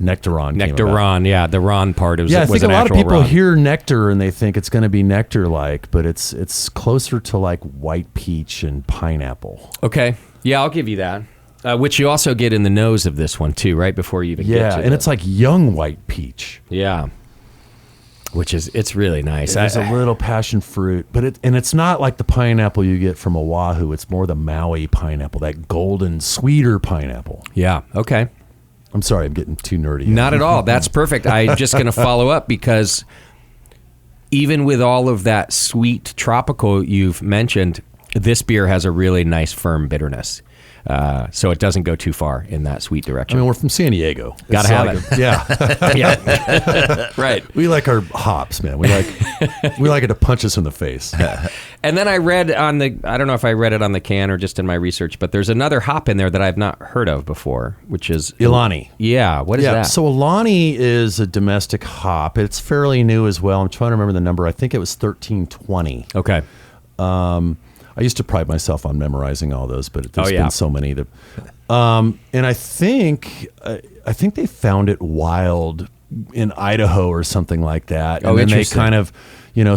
Nectaron came about. Nectaron, yeah, the Ron part was I think an a lot of actual people Ron. hear nectar and they think it's going to be nectar-like, but it's closer to like white peach and pineapple. Okay, yeah, I'll give you that. Which you also get in the nose of this one too, right before you even get to Yeah, and it's like young white peach. Yeah, it's really nice. There's a little passion fruit, but it's not like the pineapple you get from Oahu. It's more the Maui pineapple, that golden, sweeter pineapple. Yeah, okay. I'm sorry, I'm getting too nerdy. Not at all. That's perfect. I'm just going to follow up because even with all of that sweet tropical you've mentioned, this beer has a really nice firm bitterness. So it doesn't go too far in that sweet direction. I mean, we're from San Diego. Gotta have it. Yeah. Yeah. Right. We like our hops, man. We like it to punch us in the face. And then I read I don't know if I read it on the can or just in my research, but there's another hop in there that I've not heard of before, which is Ilani. Yeah. What is that? So Ilani is a domestic hop. It's fairly new as well. I'm trying to remember the number. I think it was 1320. Okay. I used to pride myself on memorizing all those, but there's yeah. been so many that. And I think they found it wild in Idaho or something like that. And then they interesting. kind of,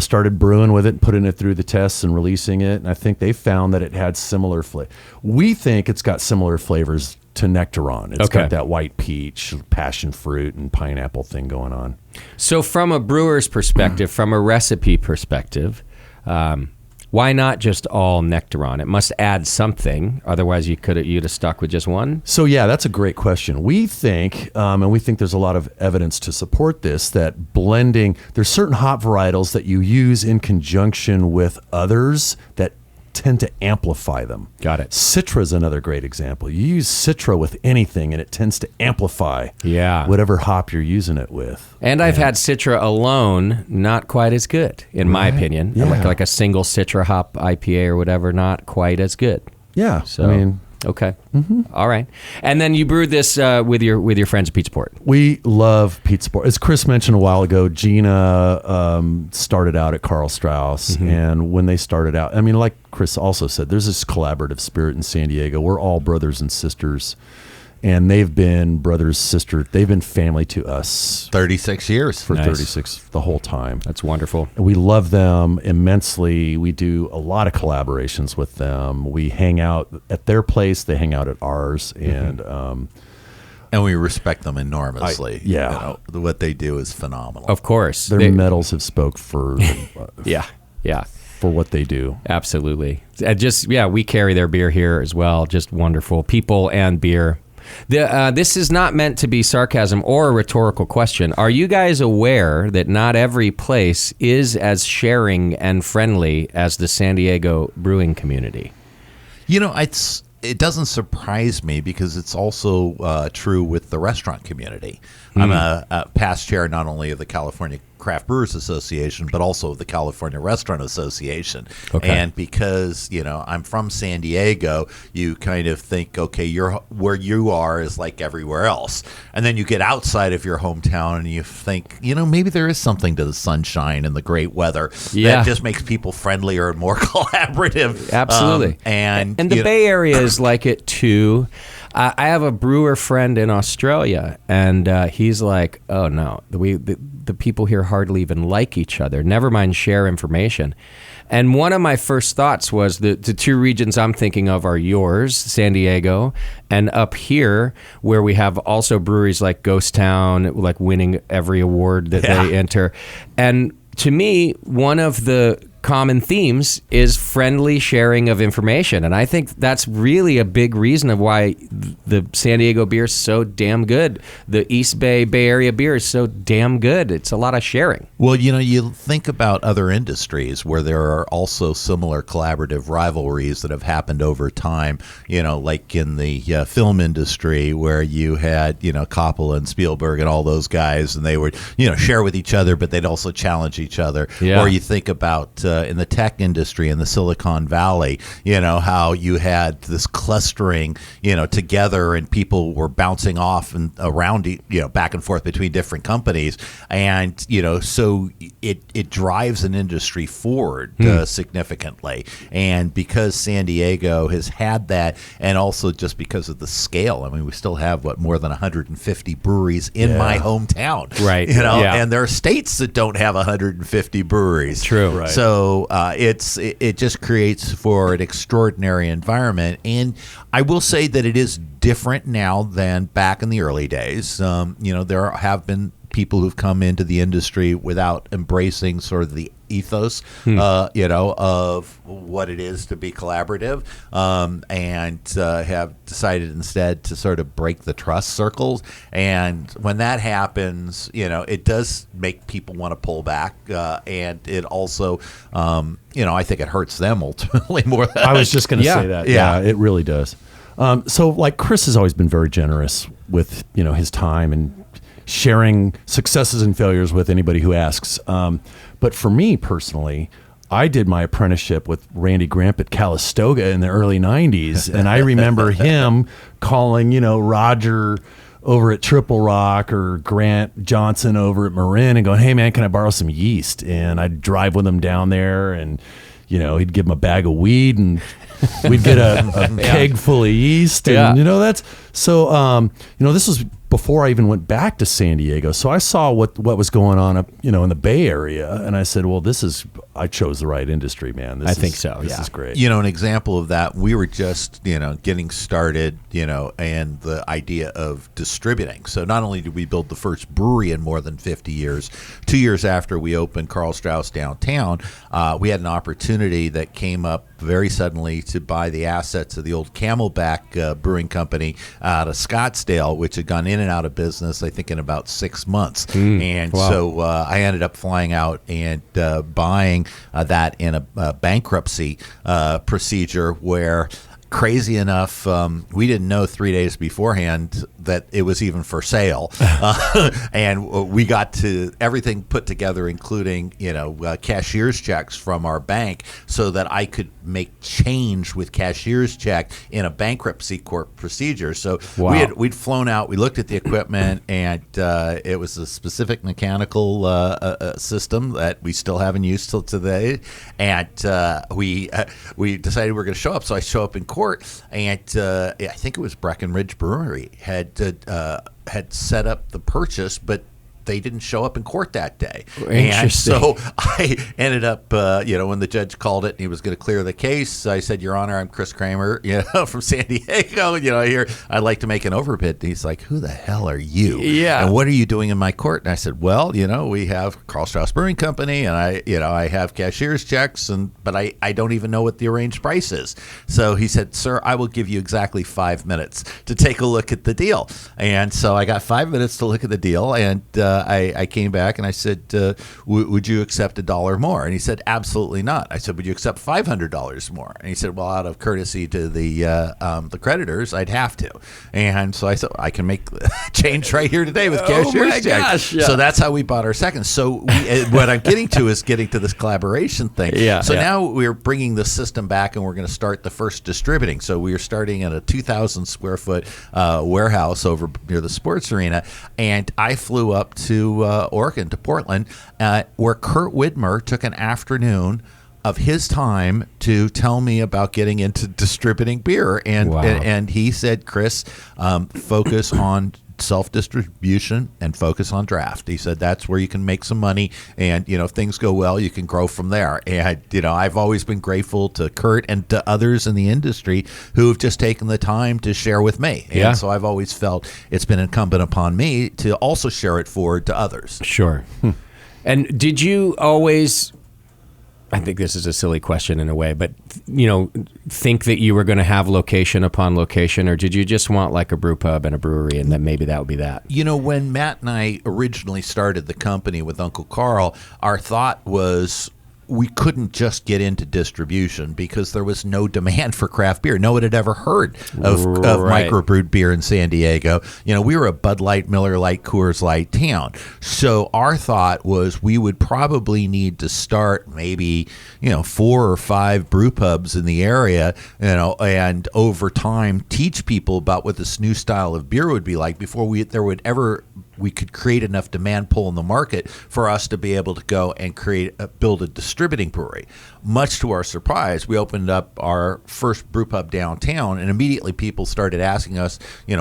started brewing with it and putting it through the tests and releasing it. And I think they found that it had similar flavor. We think it's got similar flavors to Nectaron. It's got that white peach, passion fruit, and pineapple thing going on. So from a brewer's perspective, from a recipe perspective, why not just all Nectaron? It must add something. Otherwise, you'd have stuck with just one. So yeah, that's a great question. We think, and we think there's a lot of evidence to support this, that blending, there's certain hop varietals that you use in conjunction with others that tend to amplify them. Got it. Citra is another great example. You use Citra with anything and it tends to amplify whatever hop you're using it with. And I've had Citra alone, not quite as good, in my opinion. Yeah. Like a single Citra hop IPA or whatever, not quite as good. Yeah. So, okay. All right. And then you brewed this with your friends at Pizza Port. We love Pizza Port. As Chris mentioned a while ago, Gina started out at Karl Strauss. And when they started out, I mean, like Chris also said, there's this collaborative spirit in San Diego. We're all brothers and sisters. and they've been brothers, sisters. They've been family to us 36 years. for Nice. 36 the whole time. That's wonderful. We love them immensely. We do a lot of collaborations with them. We hang out at their place. They hang out at ours, and And we respect them enormously. Yeah. What they do is phenomenal. Of course. their medals have spoke for Yeah. for what they do. Absolutely. We carry their beer here as well. Just wonderful people and beer. This is not meant to be sarcasm or a rhetorical question. Are you guys aware that not every place is as sharing and friendly as the San Diego brewing community? It doesn't surprise me because it's also true with the restaurant community. I'm a past chair not only of the California Craft Brewers Association, but also of the California Restaurant Association. Okay. And because, I'm from San Diego, you kind of think, okay, where you are is like everywhere else. And then you get outside of your hometown and you think, maybe there is something to the sunshine and the great weather that just makes people friendlier and more collaborative. Absolutely. And the Bay Area is like it too. I have a brewer friend in Australia, and he's like, "Oh no, the people here hardly even like each other. Never mind share information." And one of my first thoughts was the two regions I'm thinking of are yours, San Diego, and up here where we have also breweries like Ghost Town, like winning every award that they enter. And to me, one of the common themes is friendly sharing of information. And I think that's really a big reason of why the San Diego beer is so damn good. The East Bay Area beer is so damn good. It's a lot of sharing. Well, you think about other industries where there are also similar collaborative rivalries that have happened over time, like in the film industry where you had, Coppola and Spielberg and all those guys, and they would, share with each other, but they'd also challenge each other. Yeah. Or you think about in the tech industry in the Silicon Valley, how you had this clustering, together, and people were bouncing off and around, back and forth between different companies. And, so it drives an industry forward significantly. And because San Diego has had that, and also just because of the scale, we still have, more than 150 breweries in my hometown. Right. And there are states that don't have 150 breweries. True. Right. So it just creates for an extraordinary environment. And I will say that it is different now than back in the early days. There have been people who've come into the industry without embracing sort of the ethos, of what it is to be collaborative, and have decided instead to sort of break the trust circles. And when that happens, it does make people want to pull back, and it also, I think it hurts them ultimately more than I was just going to say that. Yeah. Yeah, it really does. So, like, Chris has always been very generous with, his time and sharing successes and failures with anybody who asks. But for me personally, I did my apprenticeship with Randy Gramp at Calistoga in the early 90s. And I remember him calling, Roger over at Triple Rock or Grant Johnson over at Marin and going, "Hey man, can I borrow some yeast?" And I'd drive with him down there, and he'd give him a bag of weed, and we'd get a keg full of yeast. And that's so this was before I even went back to San Diego. So I saw what was going on up, in the Bay Area, and I said, well, I chose the right industry, man. I think so. This is great. An example of that, we were just, getting started, and the idea of distributing. So not only did we build the first brewery in more than 50 years, 2 years after we opened Karl Strauss downtown, we had an opportunity that came up very suddenly to buy the assets of the old Camelback Brewing Company out of Scottsdale, which had gone in and out of business, I think, in about 6 months. So I ended up flying out and buying that in a bankruptcy procedure where, crazy enough, we didn't know 3 days beforehand that it was even for sale. And we got to everything put together, including, cashier's checks from our bank so that I could make change with cashier's check in a bankruptcy court procedure. So we'd flown out, we looked at the equipment, and it was a specific mechanical system that we still have in use till today. And we decided we were going to show up. So I show up in court. court, and I think it was Breckenridge Brewery had set up the purchase, but they didn't show up in court that day. And so I ended up, when the judge called it and he was going to clear the case, I said, Your Honor, I'm Chris Kramer, from San Diego. Here, I'd like to make an overbid. And he's like, who the hell are you? Yeah. And what are you doing in my court? And I said, well, we have Karl Strauss Brewing Company, and I have cashier's checks, but I don't even know what the arranged price is. So he said, sir, I will give you exactly 5 minutes to take a look at the deal. And so I got 5 minutes to look at the deal, and I came back and I said, would you accept $1 more? And he said, absolutely not. I said, would you accept $500 more? And he said, well, out of courtesy to the creditors, I'd have to. And so I said, I can make change right here today with cashier's checks. Yeah. So that's how we bought our second. So what I'm getting to is getting to this collaboration thing. Yeah. So now we're bringing the system back, and we're going to start the first distributing. So we are starting at a 2,000 square foot warehouse over near the sports arena, and I flew up to Oregon, to Portland, where Kurt Widmer took an afternoon of his time to tell me about getting into distributing beer. And Wow. and he said, Chris, focus on self-distribution and focus on draft. He said that's where you can make some money, and if things go well, you can grow from there. And I've always been grateful to Kurt and to others in the industry who have just taken the time to share with me. Yeah. And so I've always felt it's been incumbent upon me to also share it forward to others. Sure. And did you always, I think this is a silly question in a way, but think that you were going to have location upon location, or did you just want like a brew pub and a brewery, and then maybe that would be that? When Matt and I originally started the company with Uncle Karl, our thought was we couldn't just get into distribution because there was no demand for craft beer. No one had ever heard of Right. microbrewed beer in San Diego. We were a Bud Light, Miller Lite, Coors Light town. So our thought was we would probably need to start maybe, 4 or 5 brew pubs in the area, and over time teach people about what this new style of beer would be like before we could create enough demand pull in the market for us to be able to go and build a distributing brewery. Much to our surprise, we opened up our first brew pub downtown, and immediately people started asking us,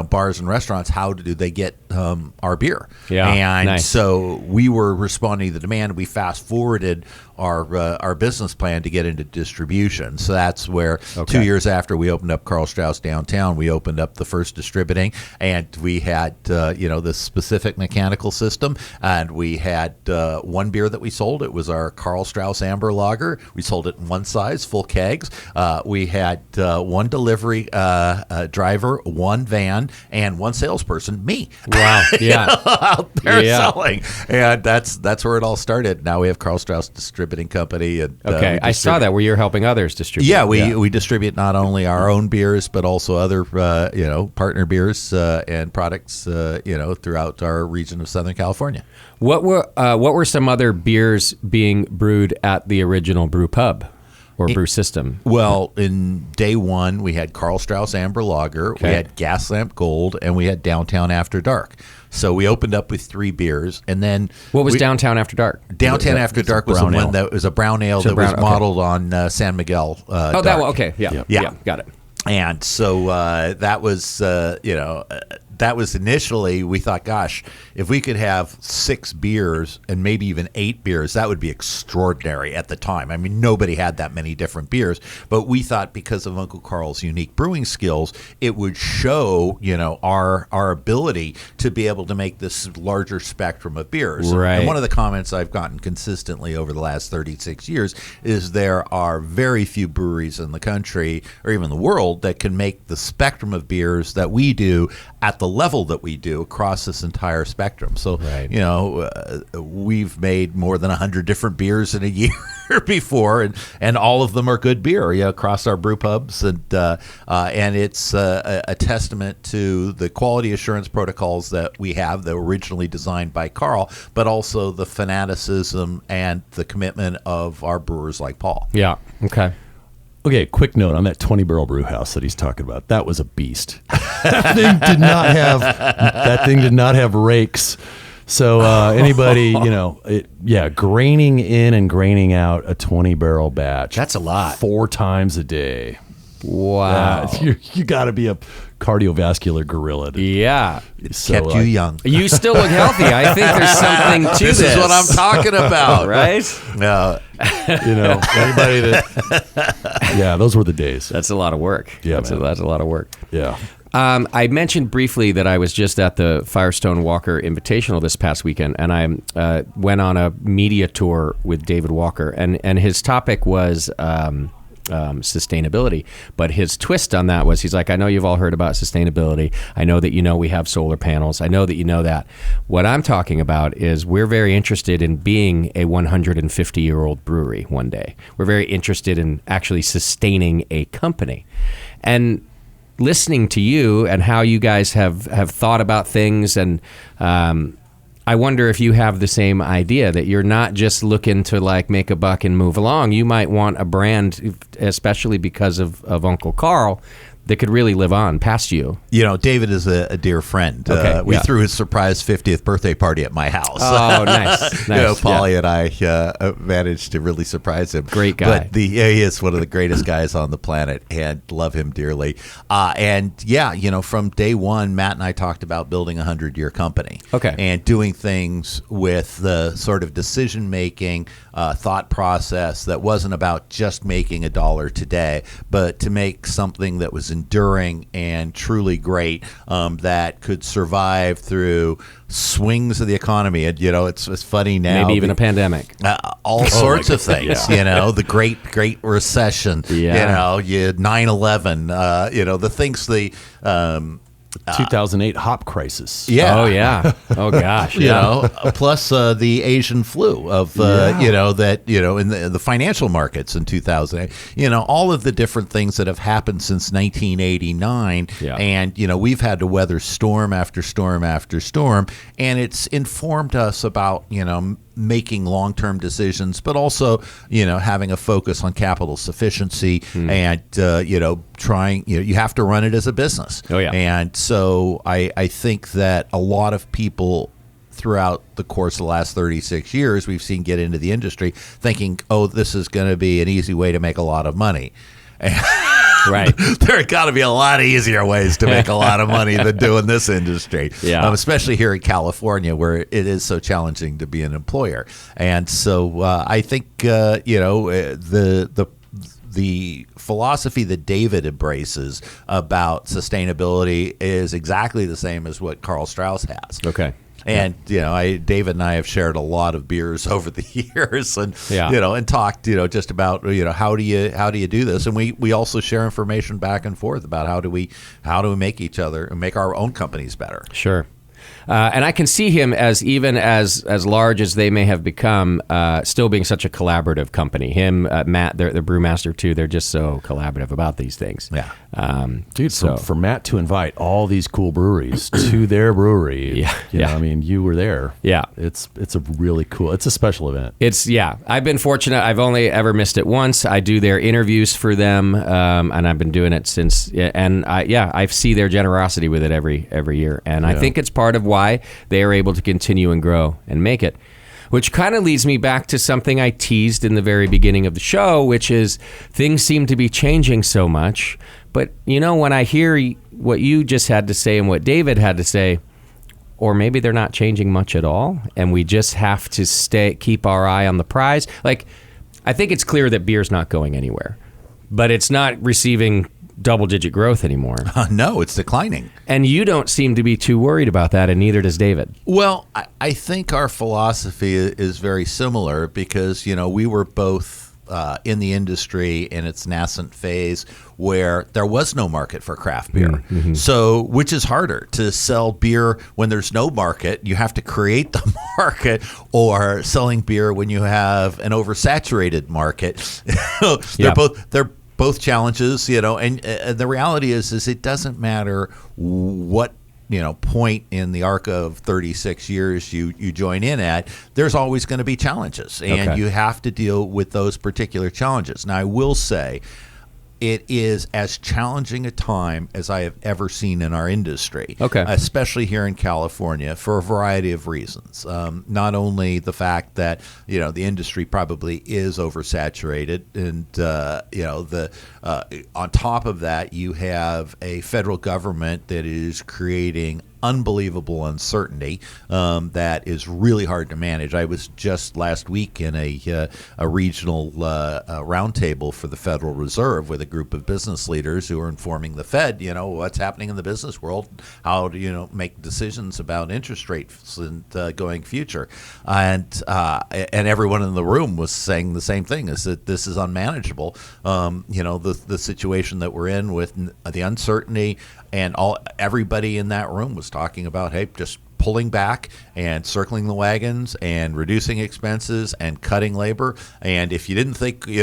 bars and restaurants, how do they get our beer? Yeah, and nice. so we were responding to the demand. We fast forwarded our business plan to get into distribution. So that's where 2 years after we opened up Karl Strauss downtown, we opened up the first distributing, and we had this specific mechanical system, and we had one beer that we sold. It was our Karl Strauss Amber Lager. We sold it in one size, full kegs. We had one delivery driver, one van, and one salesperson, me. Wow. Yeah. Out there selling, and that's where it all started. Now we have Karl Strauss Distributing Company. And, Okay, I saw that where you're helping others distribute. Yeah, we distribute not only our own beers but also other partner beers and products throughout our region of Southern California. What were some other beers being brewed at the original brew pub or brew system? Well, in day one, we had Karl Strauss Amber Lager, we had Gaslamp Gold, and we had Downtown After Dark. So we opened up with 3 beers, and then What was Downtown After Dark? Downtown After Dark was the one that was a brown ale that was modeled on San Miguel. That one. Okay. Yeah. Got it. And so that was, that was initially, we thought, gosh, if we could have 6 beers and maybe even 8 beers, that would be extraordinary at the time. I mean, nobody had that many different beers. But we thought because of Uncle Karl's unique brewing skills, it would show, our ability to be able to make this larger spectrum of beers. Right. And one of the comments I've gotten consistently over the last 36 years is there are very few breweries in the country or even the world that can make the spectrum of beers that we do at the level that we do across this entire spectrum. So, we've made more than 100 different beers in a year before, and all of them are good beer across our brew pubs. And it's a testament to the quality assurance protocols that we have that were originally designed by Karl, but also the fanaticism and the commitment of our brewers like Paul. Yeah. Okay. Okay, quick note on that 20-barrel brew house that he's talking about. That was a beast. That thing did not have rakes. So anybody, graining in and graining out a 20-barrel batch. That's a lot. 4 times a day. Wow. You got to be a cardiovascular gorilla. Yeah. Kept you young. You still look healthy. I think there's something to this. This is what I'm talking about. Right? Anybody that... Yeah, those were the days. That's a lot of work. Yeah, that's a lot of work. Yeah. I mentioned briefly that I was just at the Firestone Walker Invitational this past weekend, and I went on a media tour with David Walker, and his topic was sustainability. But his twist on that was, he's like, I know you've all heard about sustainability. I know that we have solar panels. I know that you know that. What I'm talking about is we're very interested in being a 150-year-old brewery one day. We're very interested in actually sustaining a company. And listening to you and how you guys have thought about things, and I wonder if you have the same idea, that you're not just looking to like make a buck and move along. You might want a brand, especially because of Uncle Karl, that could really live on past you. David is a dear friend. Okay, we threw his surprise 50th birthday party at my house. Oh, nice. Polly and I managed to really surprise him. Great guy. But he is one of the greatest guys on the planet, and love him dearly. From day one, Matt and I talked about building a 100-year company. Okay. And doing things with the sort of decision-making, thought process that wasn't about just making a dollar today, but to make something that was enduring and truly great, that could survive through swings of the economy. And it's funny now, maybe even a pandemic, all sorts of things. The great recession, 9/11, the things 2008 hop crisis. Yeah. Oh yeah. Oh gosh. Plus the Asian flu of in the financial markets in 2008. All of the different things that have happened since 1989. Yeah. And we've had to weather storm after storm after storm, and it's informed us about making long-term decisions, but also having a focus on capital sufficiency and trying. You have to run it as a business. Oh yeah. And so I think that a lot of people throughout the course of the last 36 years we've seen get into the industry thinking, oh, this is going to be an easy way to make a lot of money. Right. There got to be a lot of easier ways to make a lot of money than doing this industry. Yeah. Especially here in California, where it is so challenging to be an employer. And so I think the philosophy that David embraces about sustainability is exactly the same as what Karl Strauss has. Okay. And David and I have shared a lot of beers over the years, and and talked just about how do you do this, and we also share information back and forth about how do we make each other and make our own companies better. Sure. And I can see him as even as large as they may have become, still being such a collaborative company. Him, Matt, the brewmaster too. They're just so collaborative about these things. Yeah, dude. For Matt to invite all these cool breweries to their brewery, I mean, you were there. Yeah, it's a really cool. It's a special event. I've been fortunate. I've only ever missed it once. I do their interviews for them, and I've been doing it since. And I see their generosity with it every year, and I think it's part of why they are able to continue and grow and make it. Which kind of leads me back to something I teased in the very beginning of the show, which is things seem to be changing so much. But, when I hear what you just had to say and what David had to say, or maybe they're not changing much at all, and we just have to keep our eye on the prize. Like, I think it's clear that beer's not going anywhere, but it's not receiving double-digit growth anymore. No, it's declining. And you don't seem to be too worried about that, and neither does David. Well, I think our philosophy is very similar because, we were both in the industry in its nascent phase where there was no market for craft beer. Mm-hmm. So, which is harder, to sell beer when there's no market, you have to create the market, or selling beer when you have an oversaturated market. They're both challenges, and the reality is it doesn't matter what point in the arc of 36 years you join in at. There's always going to be challenges, and you have to deal with those particular challenges. Now, I will say, it is as challenging a time as I have ever seen in our industry. Okay. Especially here in California for a variety of reasons. Not only the fact that, the industry probably is oversaturated, and, on top of that, you have a federal government that is creating unbelievable uncertainty that is really hard to manage. I was just last week in a regional roundtable for the Federal Reserve with a group of business leaders who are informing the Fed, what's happening in the business world, how do make decisions about interest rates and going future, and everyone in the room was saying the same thing: is that this is unmanageable. The situation that we're in with the uncertainty, and everybody in that room was talking about, hey, just pulling back and circling the wagons and reducing expenses and cutting labor. And if you didn't think, we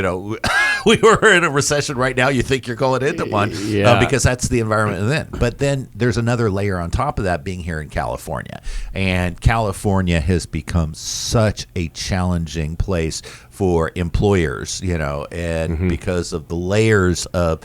were in a recession right now, you think you're going into one, because that's the environment then. But then there's another layer on top of that, being here in California. And California has become such a challenging place for employers, and because of the layers of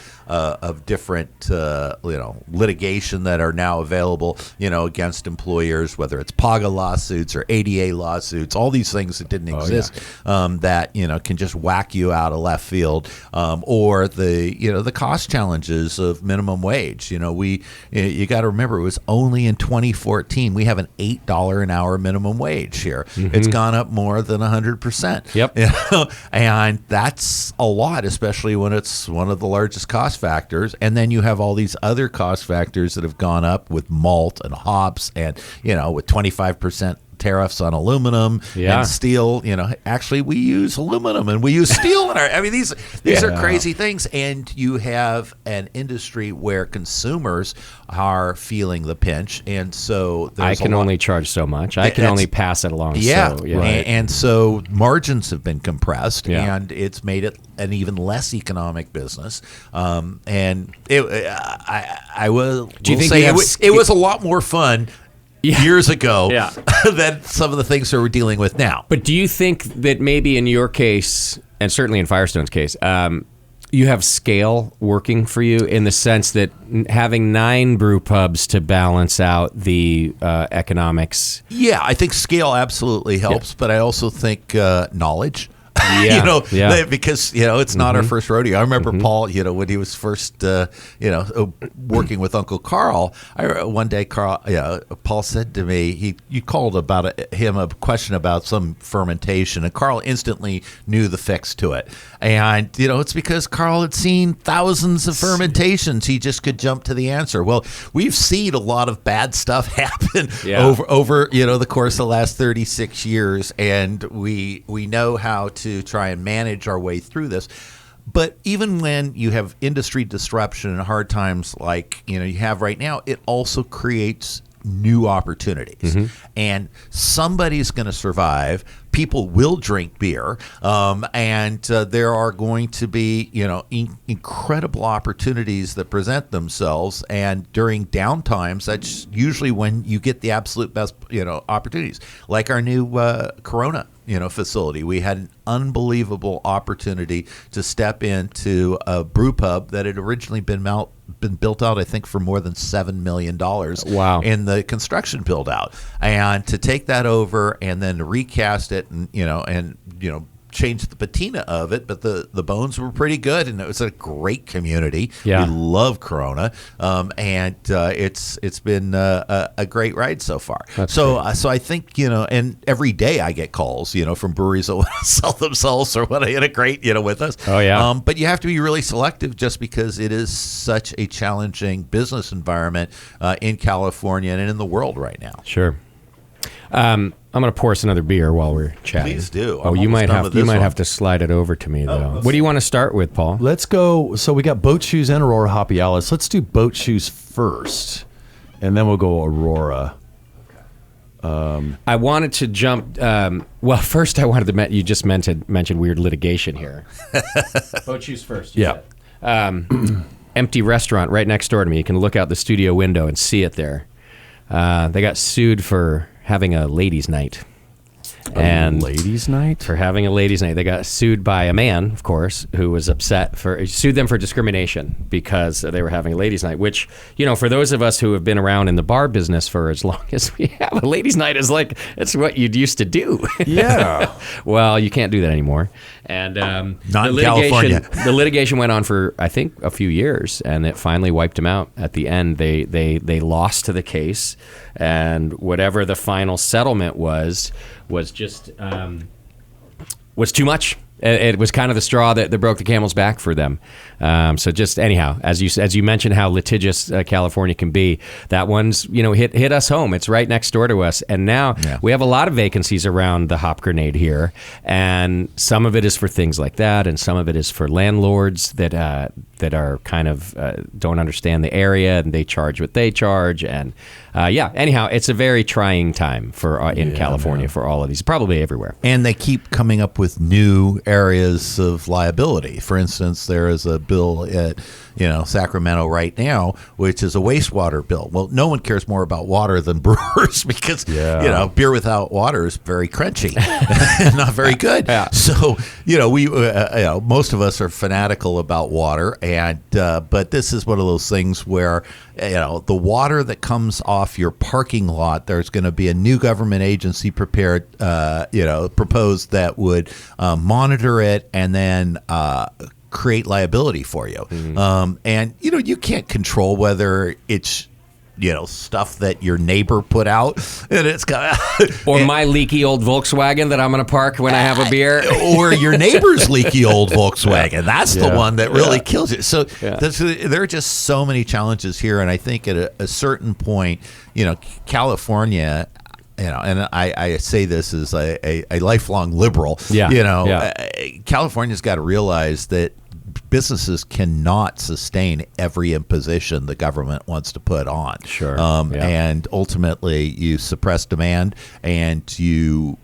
different, litigation that are now available, against employers, whether it's PAGA lawsuits or ADA lawsuits, all these things that didn't exist, that, can just whack you out of left field, or the cost challenges of minimum wage. You got to remember, it was only in 2014 we have an $8 an hour minimum wage here. It's gone up more than 100%. Yep. And that's a lot, especially when it's one of the largest cost factors. And then you have all these other cost factors that have gone up with malt and hops, and with 25% tariffs on aluminum and steel. Actually, we use aluminum and we use steel in our. I mean, these are crazy things, and you have an industry where consumers are feeling the pinch, and so I can only charge so much. I can only pass it along. Yeah, so, right. And so margins have been compressed, and it's made it an even less economic business. And I will. Do you think say it was a lot more fun years ago than some of the things that we're dealing with now. But do you think that maybe in your case, and certainly in Firestone's case, you have scale working for you in the sense that having 9 brew pubs to balance out the economics? Yeah, I think scale absolutely helps, but I also think knowledge. Because it's not our first rodeo. I remember Paul, when he was first, working with Uncle Karl. One day, Paul said to me, you called him a question about some fermentation, and Karl instantly knew the fix to it. And it's because Karl had seen thousands of fermentations. He just could jump to the answer. Well, we've seen a lot of bad stuff happen over the course of the last 36 years, and we know how to try and manage our way through this. But even when you have industry disruption and hard times like you have right now, it also creates new opportunities, and somebody's going to survive. People will drink beer, and there are going to be, incredible opportunities that present themselves. And during downtimes, that's usually when you get the absolute best, opportunities. Like our new Corona, facility. We had an unbelievable opportunity to step into a brew pub that had originally been built out, I think, for more than $7 million. Wow. In the construction build out, and to take that over and then recast it and changed the patina of it, but the bones were pretty good, and it was a great community. We love Corona, and it's been a great ride so far. So I think and every day I get calls from breweries that want to sell themselves or want to integrate with us. But you have to be really selective, just because it is such a challenging business environment in California and in the world right now. Sure. I'm going to pour us another beer while we're chatting. Please do. You might have to slide it over to me, though. What do you want to start with, Paul? Let's go. So we got Boat Shoes and Aurora Hoppy Alice. Let's do Boat Shoes first, and then we'll go Aurora. I wanted to jump. First I wanted to. You just mentioned weird litigation here. Boat Shoes first. Yeah. Empty restaurant right next door to me. You can look out the studio window and see it there. They got sued for having a ladies' night. And ladies' night? for having a ladies' night. They got sued by a man, of course, who was upset sued them for discrimination because they were having a ladies' night, which, for those of us who have been around in the bar business for as long as we have, a ladies' night is like, it's what you'd used to do. Yeah. Well, you can't do that anymore. And Not in California. The litigation went on for, I think, a few years, and it finally wiped them out. At the end, they lost to the case, and whatever the final settlement was just was too much. It was kind of the straw that broke the camel's back for them. So just anyhow, as you mentioned, how litigious California can be. That one's hit us home. It's right next door to us, and now we have a lot of vacancies around the hop grenade here. And some of it is for things like that, and some of it is for landlords that are kind of don't understand the area, and they charge what they charge. And anyhow, it's a very trying time for in California for all of these, probably everywhere. And they keep coming up with new areas of liability. For instance, there is a bill at Sacramento right now, which is a wastewater bill. Well, no one cares more about water than brewers because beer without water is very crunchy, not very good. So we most of us are fanatical about water, and but this is one of those things where the water that comes off your parking lot, there's going to be a new government agency proposed that would monitor it and then create liability for you. And you can't control whether it's stuff that your neighbor put out, and it's got or my leaky old Volkswagen that I'm going to park when I have a beer, or your neighbor's leaky old Volkswagen. That's the one that really kills you. So there are just so many challenges here, and I think at a certain point, California. And I say this as a lifelong liberal. California's got to realize that businesses cannot sustain every imposition the government wants to put on. Sure. And ultimately, you suppress demand and you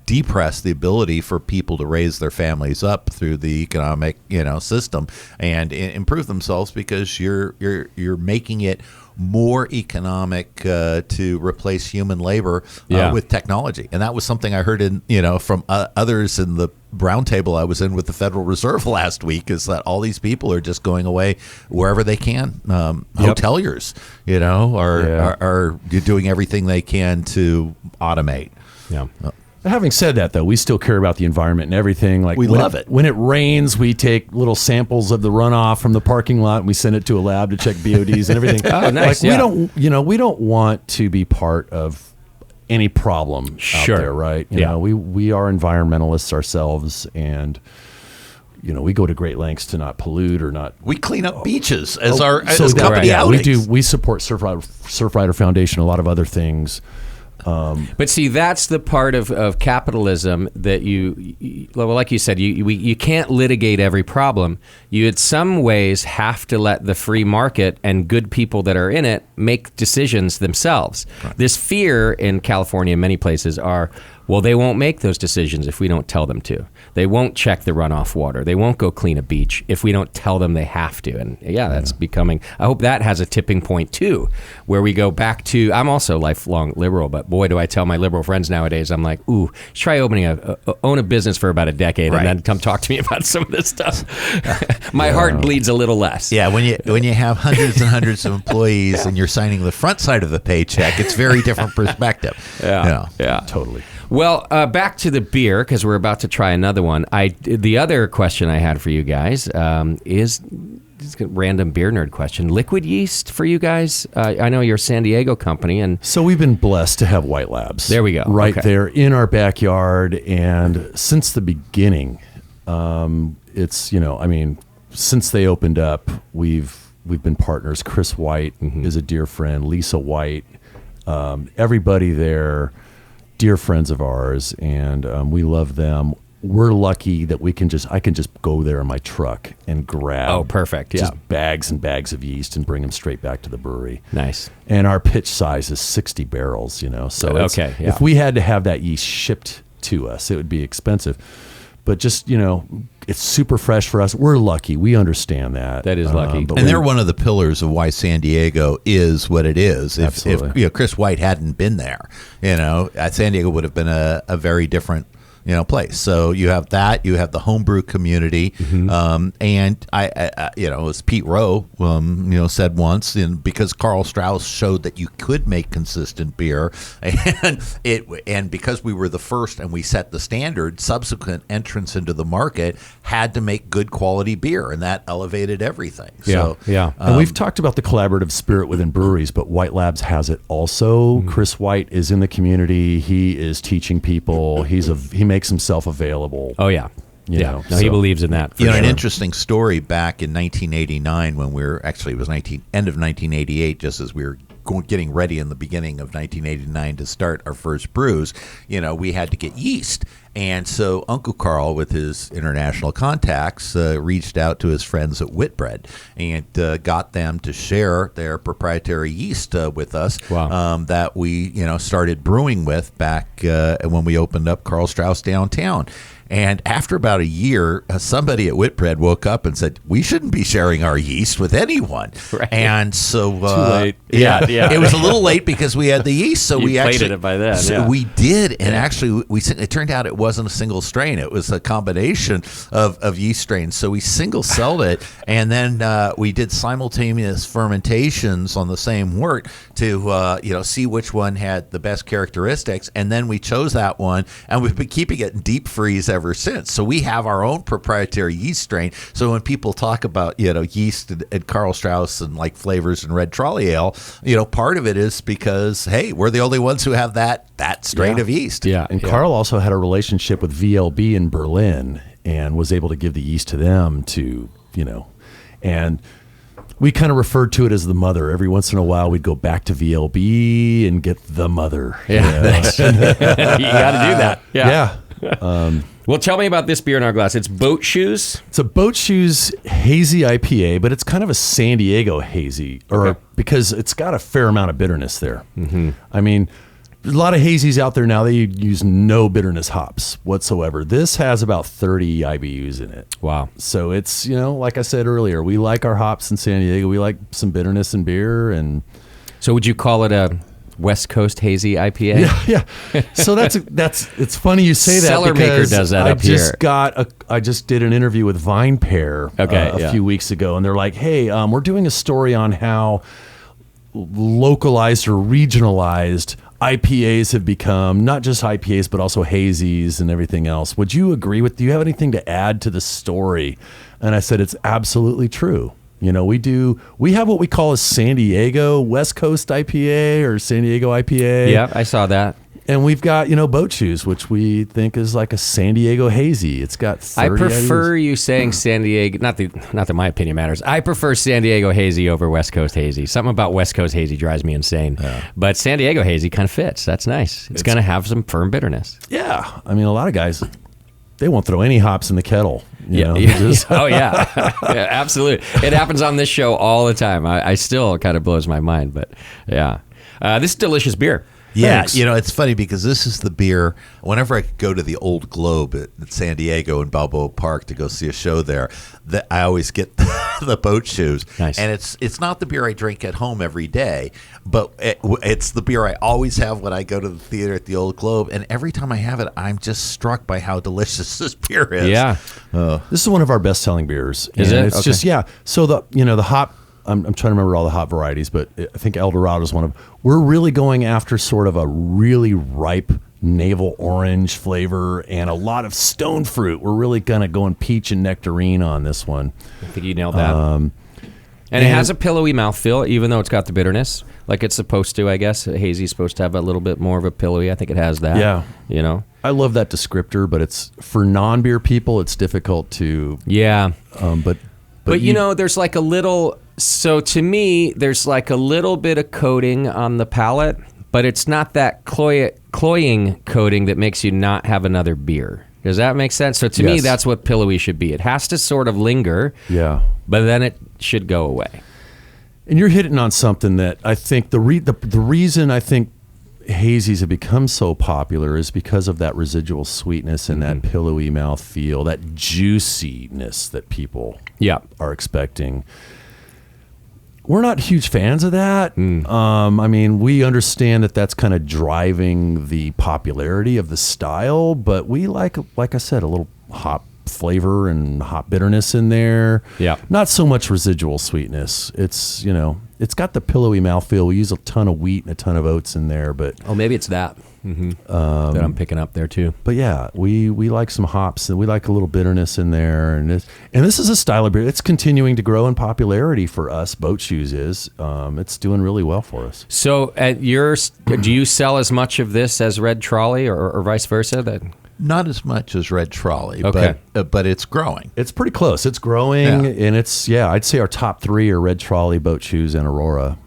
depress the ability for people to raise their families up through the economic system and improve themselves because you're making it more economic to replace human labor with technology. And that was something I heard from others in the roundtable I was in with the Federal Reserve last week, is that all these people are just going away wherever they can. Hoteliers, are doing everything they can to automate. Yeah. Having said that, though, we still care about the environment and everything. Like we love it. When it rains, we take little samples of the runoff from the parking lot and we send it to a lab to check BODs and everything. Oh, nice. We don't want to be part of any problem out there, right? We are environmentalists ourselves, and we go to great lengths to not pollute or not. We clean up beaches as company outings. We do. We support Surfrider Foundation, a lot of other things. But see, that's the part of capitalism that like you said, you can't litigate every problem. You, in some ways, have to let the free market and good people that are in it make decisions themselves. Right. This fear in California, in many places, they won't make those decisions if we don't tell them to. They won't check the runoff water. They won't go clean a beach if we don't tell them they have to. And that's becoming, I hope that has a tipping point too, where we go back to, I'm also lifelong liberal, but boy, do I tell my liberal friends nowadays, I'm like, try own a business for about a decade and then come talk to me about some of this stuff. My heart bleeds a little less. Yeah, when you have hundreds and hundreds of employees and you're signing the front side of the paycheck, it's very different perspective. Yeah, totally. Well, back to the beer, because we're about to try another one. The other question I had for you guys is a random beer nerd question. Liquid yeast for you guys? I know you're a San Diego company. And so we've been blessed to have White Labs. There we go. Right there in our backyard. And since the beginning, it's, since they opened up, we've been partners. Chris White is a dear friend. Lisa White, everybody there, dear friends of ours, and we love them. We're lucky that I can just go there in my truck and grab perfect. just bags and bags of yeast and bring them straight back to the brewery. Nice. And our pitch size is 60 barrels, so if we had to have that yeast shipped to us, it would be expensive. But just, it's super fresh for us. We're lucky. We understand that. That is lucky. And they're one of the pillars of why San Diego is what it is. If Chris White hadn't been there, San Diego would have been a very different place. So you have that, you have the homebrew community, and I as Pete Rowe, said once, and because Karl Strauss showed that you could make consistent beer, and because we were the first and we set the standard, subsequent entrants into the market had to make good quality beer, and that elevated everything. And we've talked about the collaborative spirit within breweries, but White Labs has it also. Chris White is in the community. He is teaching people. He makes himself available. Oh yeah. No, he believes in that. An interesting story back in 1989 when it was end of 1988, just as we were getting ready in the beginning of 1989 to start our first brews, we had to get yeast. And so Uncle Karl, with his international contacts, reached out to his friends at Whitbread and got them to share their proprietary yeast with us. Wow. That we, started brewing with back when we opened up Karl Strauss downtown. And after about a year, somebody at Whitbread woke up and said, "We shouldn't be sharing our yeast with anyone." Right. And so, too late. Yeah, it was a little late because we had the yeast. So we plated it by then. So we did, and actually, it turned out it wasn't a single strain; it was a combination of yeast strains. So we single celled it, and then we did simultaneous fermentations on the same wort to see which one had the best characteristics, and then we chose that one, and we've been keeping it in deep freeze ever since. So we have our own proprietary yeast strain. So when people talk about yeast and Karl Strauss and like flavors and red trolley ale, part of it is because we're the only ones who have that strain of yeast. Yeah, and Karl also had a relationship with VLB in Berlin and was able to give the yeast to them and we kind of referred to it as the mother. Every once in a while, we'd go back to VLB and get the mother. Yeah, you got to do that. Yeah. Well, tell me about this beer in our glass. It's Boat Shoes. It's a Boat Shoes hazy IPA, but it's kind of a San Diego hazy, because it's got a fair amount of bitterness there. Mm-hmm. I mean, there's a lot of hazies out there now. They use no bitterness hops whatsoever. This has about 30 IBUs in it. Wow. So it's, like I said earlier, we like our hops in San Diego. We like some bitterness in beer. And so would you call it a West Coast hazy IPA? Yeah. So it's funny you say that. Cellar Maker does that up here. I just did an interview with Vine Pair a few weeks ago, and they're like, "Hey, we're doing a story on how localized or regionalized IPAs have become, not just IPAs, but also hazies and everything else. Would you agree with, do you have anything to add to the story?" And I said, it's absolutely true. We have what we call a San Diego West Coast IPA or San Diego IPA. Yeah, I saw that. And we've got, Boat Shoes, which we think is like a San Diego hazy. It's got 30 I prefer you saying San Diego, not that my opinion matters. I prefer San Diego hazy over West Coast hazy. Something about West Coast hazy drives me insane. Yeah. But San Diego hazy kind of fits. That's nice. It's going to have some firm bitterness. Yeah. I mean, a lot of guys, they won't throw any hops in the kettle. Oh, yeah. Yeah, absolutely. It happens on this show all the time. I still kind of blows my mind, but yeah. This is delicious beer. Yeah, it's funny because this is the beer. Whenever I go to the Old Globe at San Diego and Balboa Park to go see a show there, that I always get the Boat Shoes. Nice. And it's not the beer I drink at home every day, but it's the beer I always have when I go to the theater at the Old Globe. And every time I have it, I'm just struck by how delicious this beer is. Yeah. This is one of our best-selling beers. Is it? It's just, yeah. So the hop, I'm trying to remember all the hop varieties, but I think El Dorado is one of them. We're really going after sort of a really ripe navel orange flavor and a lot of stone fruit. We're really kind of going peach and nectarine on this one. I think you nailed that. And it has a pillowy mouthfeel, even though it's got the bitterness, like it's supposed to, I guess. Hazy's supposed to have a little bit more of a pillowy. I think it has that. Yeah. I love that descriptor, but it's for non-beer people, it's difficult to. Yeah. But there's like a little. So to me, there's like a little bit of coating on the palate, but it's not that cloying coating that makes you not have another beer. Does that make sense? So to me, that's what pillowy should be. It has to sort of linger, but then it should go away. And you're hitting on something that I think the reason I think hazies have become so popular is because of that residual sweetness and that pillowy mouth feel, that juiciness that people are expecting. We're not huge fans of that. I mean, we understand that that's kind of driving the popularity of the style, but we like I said, a little hop flavor and hop bitterness in there. Yeah. Not so much residual sweetness. It's, it's got the pillowy mouthfeel. We use a ton of wheat and a ton of oats in there, but maybe it's that that I'm picking up there too. But yeah, we like some hops and we like a little bitterness in there. And this is a style of beer. It's continuing to grow in popularity for us. Boat Shoes is. It's doing really well for us. So at do you sell as much of this as Red Trolley or vice versa? Not as much as Red Trolley, Okay. but it's growing. It's pretty close. It's growing, and I'd say our top 3 are Red Trolley, Boat Shoes, and Aurora.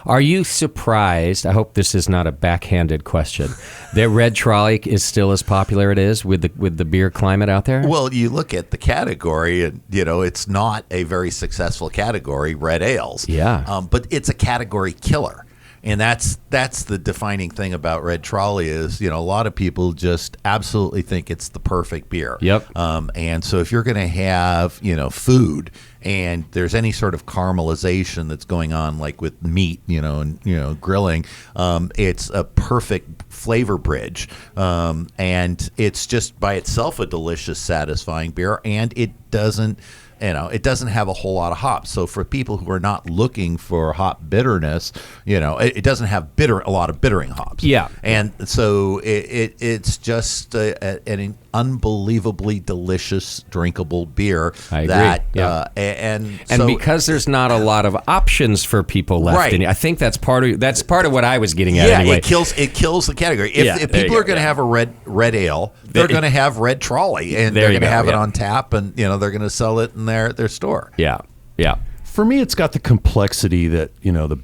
Are you surprised, I hope this is not a backhanded question, that Red Trolley is still as popular it is with the beer climate out there? Well, you look at the category, and it's not a very successful category, red ales. Yeah. But it's a category killer. And that's the defining thing about Red Trolley is, a lot of people just absolutely think it's the perfect beer. Yep. And so if you're going to have, food and there's any sort of caramelization that's going on, like with meat, and, grilling, it's a perfect flavor bridge. And it's just by itself a delicious, satisfying beer. And it doesn't have a whole lot of hops. So for people who are not looking for hop bitterness, it doesn't have a lot of bittering hops. Yeah. And so it's just an unbelievably delicious, drinkable beer. I agree. That, yeah. And because there's not a lot of options for people left, Right. I think that's part of what I was getting at. Yeah, anyway. it kills the category. If there you people go, are going to have a red ale, they're going to have Red Trolley, and There they're you going to go, have it yeah. on tap, and they're going to sell it in their store. Yeah. Yeah. For me, it's got the complexity that, the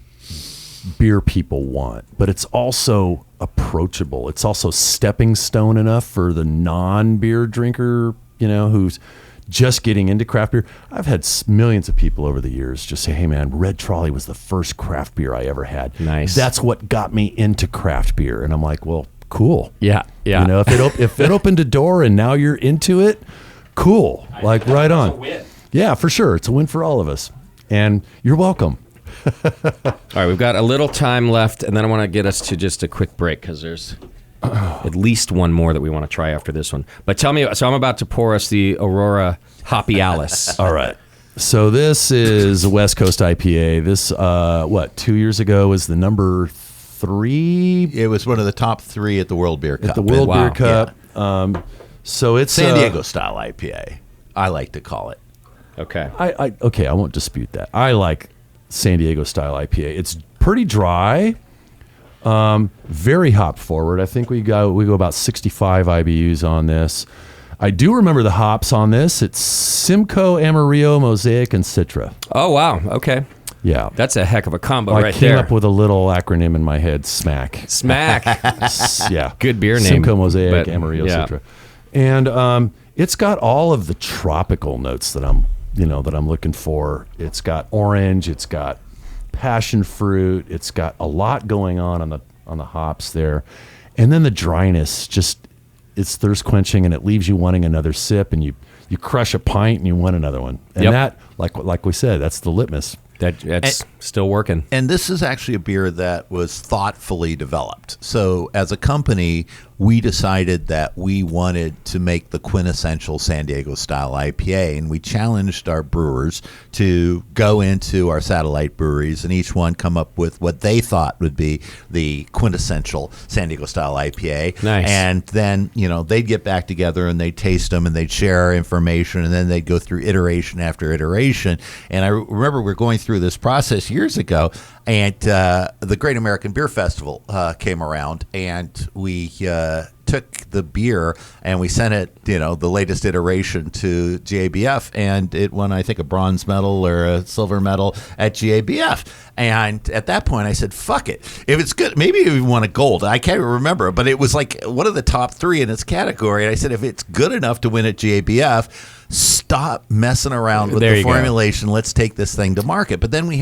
beer people want, but it's also approachable. It's also stepping stone enough for the non-beer drinker, who's just getting into craft beer. I've had millions of people over the years just say, hey man, Red Trolley was the first craft beer I ever had. Nice. That's what got me into craft beer. And I'm like, well, cool. Yeah. Yeah. If it opened a door and now you're into it, cool. Like right on. That's a win. Yeah, for sure. It's a win for all of us. And you're welcome. All right, we've got a little time left, and then I want to get us to just a quick break because there's at least one more that we want to try after this one. But tell me, so I'm about to pour us the Aurora Hoppy Alice. All right. So this is a West Coast IPA. This, 2 years ago was the number 3? It was one of the top 3 at the World Beer Cup. At the World Wow. Beer Cup. So it's San Diego style IPA, I like to call it. Okay. Okay, I won't dispute that. I like San Diego style IPA. It's pretty dry, very hop forward. I think we go about 65 IBUs on this. I do remember the hops on this. It's Simcoe, Amarillo, Mosaic, and Citra. Oh, wow. Okay. Yeah. That's a heck of a combo I right came there. up with a little acronym in my head, SMAC. Smack. Yeah. Good beer name. Simcoe, Mosaic, but, Amarillo, yeah. Citra. And it's got all of the tropical notes that I'm looking for. It's got orange, it's got passion fruit, it's got a lot going on the hops there. And then the dryness, just it's thirst quenching, and it leaves you wanting another sip, and you crush a pint and you want another one. And that, like we said, that's the litmus. That's still working. And this is actually a beer that was thoughtfully developed. So as a company, we decided that we wanted to make the quintessential San Diego style IPA, and we challenged our brewers to go into our satellite breweries and each one come up with what they thought would be the quintessential San Diego style IPA. Nice. And then, they'd get back together and they'd taste them and they'd share information, and then they'd go through iteration after iteration. And I remember we were going through this process years ago, and the Great American Beer Festival came around, and we took the beer and we sent it, the latest iteration to GABF, and it won, I think, a bronze medal or a silver medal at GABF. And at that point, I said, fuck it. If it's good, maybe it even won a gold. I can't remember, but it was like one of the top 3 in its category. And I said, if it's good enough to win at GABF, stop messing around with There the you go. formulation. Let's take this thing to market. But then we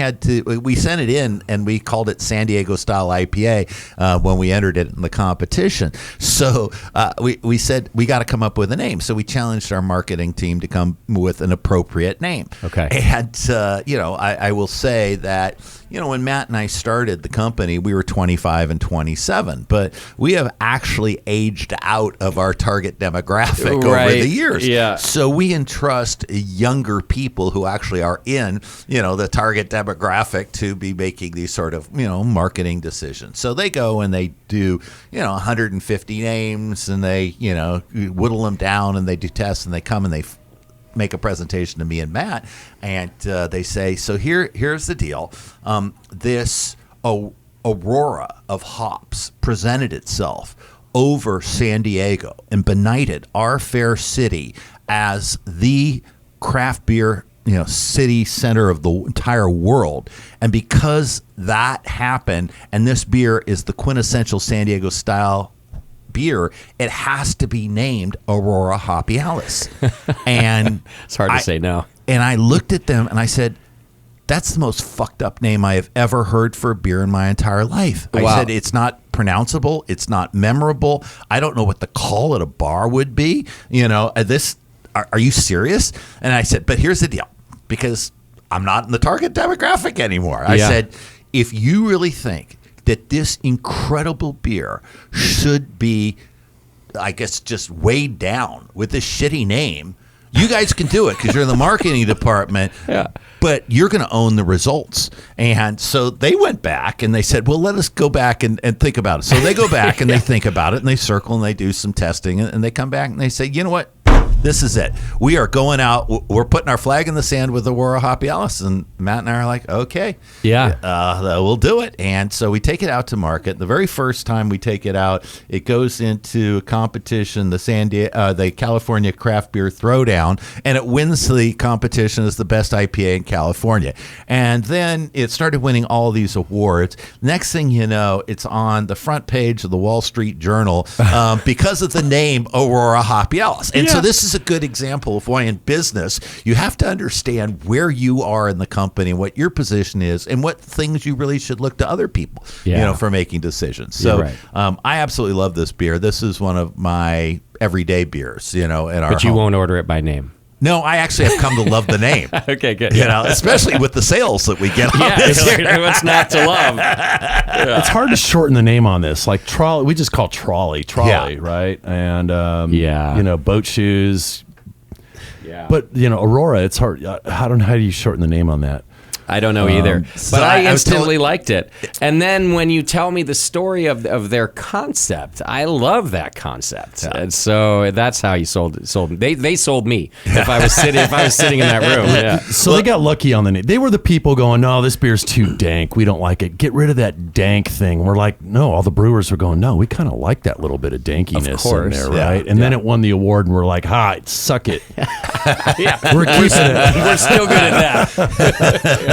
sent it in and we called it San Diego Style IPA when we entered it in the competition. So we said we got to come up with a name. So we challenged our marketing team to come with an appropriate name. Okay. And, I will say that, when Matt and I started the company, we were 25 and 27, but we have actually aged out of our target demographic over the years. Yeah. So we entrust younger people who actually are in, the target demographic to be making these sort of, marketing decisions. So they go and they do, 150 names and they, whittle them down and they do tests and they come and they make a presentation to me and Matt, and they say, so here's the deal. This aurora of hops presented itself over San Diego and benighted our fair city as the craft beer city center of the entire world. And because that happened, and this beer is the quintessential San Diego style beer, it has to be named Aurora Hopialis. And It's hard to say no. And I looked at them and I said, that's the most fucked up name I have ever heard for a beer in my entire life. I Wow. said, it's not pronounceable. It's not memorable. I don't know what the call at a bar would be. Are you serious? And I said, but here's the deal, because I'm not in the target demographic anymore. I said, if you really think that this incredible beer should be, I guess, just weighed down with this shitty name, you guys can do it because you're in the marketing department, but you're going to own the results. And so they went back and they said, well, let us go back and think about it. So they go back and they think about it and they circle and they do some testing and they come back and they say, you know what? This is it. We are going out. We're putting our flag in the sand with Aurora Hopialis. And Matt and I are like, okay. We'll do it. And so we take it out to market. The very first time we take it out, it goes into a competition, the California Craft Beer Throwdown, and it wins the competition as the best IPA in California. And then it started winning all these awards. Next thing you know, it's on the front page of the Wall Street Journal because of the name Aurora Hopialis. And so this is a good example of why in business you have to understand where you are in the company, what your position is, and what things you really should look to other people, for making decisions. So I absolutely love this beer. This is one of my everyday beers, in our But you home. won't order it by name. No, I actually have come to love the name. Okay, good. Especially with the sales that we get on this. What's not to love? It's hard to shorten the name on this. Like trolley, we just call trolley, right? And boat shoes. Yeah. But Aurora, it's hard. How do you shorten the name on that? I don't know either, so but I I was instantly liked it. And then when you tell me the story of their concept, I love that concept. And so that's how you sold me. They sold me if I was sitting in that room. Yeah. So they got lucky on the name. They were the people going, no, this beer's too dank. We don't like it. Get rid of that dank thing. We're like, no. All the brewers were going, no, we kind of like that little bit of dankiness in there, right? And then it won the award, and we're like, suck it. We're keeping it. We're still good at that.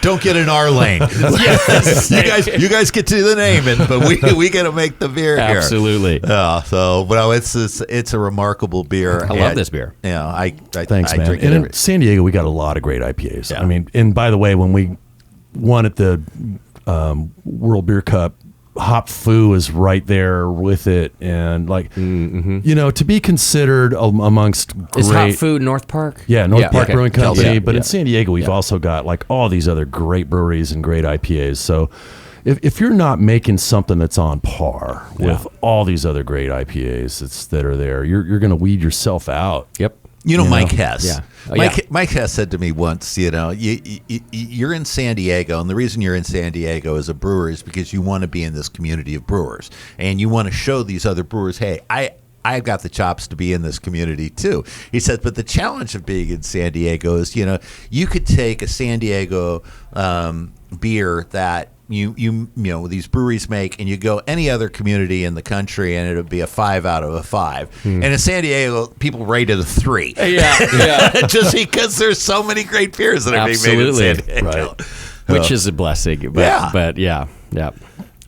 Don't get in our lane. You guys get to the name, but we got to make the beer here. Absolutely. It's a remarkable beer. I love this beer. Thanks, I man. drink it And in every- San Diego, we got a lot of great IPAs. Yeah. I mean, and by the way, when we won at the World Beer Cup, Hop Fu is right there with it, and to be considered amongst great. Is Hot Food North Park? Yeah, North Park okay. Brewing Company. Yeah, but yeah. in San Diego, we've also got all these other great breweries and great IPAs. So if you're not making something that's on par with all these other great IPAs that are there, you're going to weed yourself out. Yep. Mike Hess. Yeah. Mike Hess said to me once, you're in San Diego, and the reason you're in San Diego as a brewer is because you want to be in this community of brewers, and you want to show these other brewers, hey, I've got the chops to be in this community too. He said, but the challenge of being in San Diego is, you could take a San Diego beer that these breweries make, and you go any other community in the country, and it'll be a 5 out of a 5. And in San Diego, people rate it a 3. Yeah. Just because there's so many great beers that are being made in San Diego. Right. Which is a blessing. But yeah.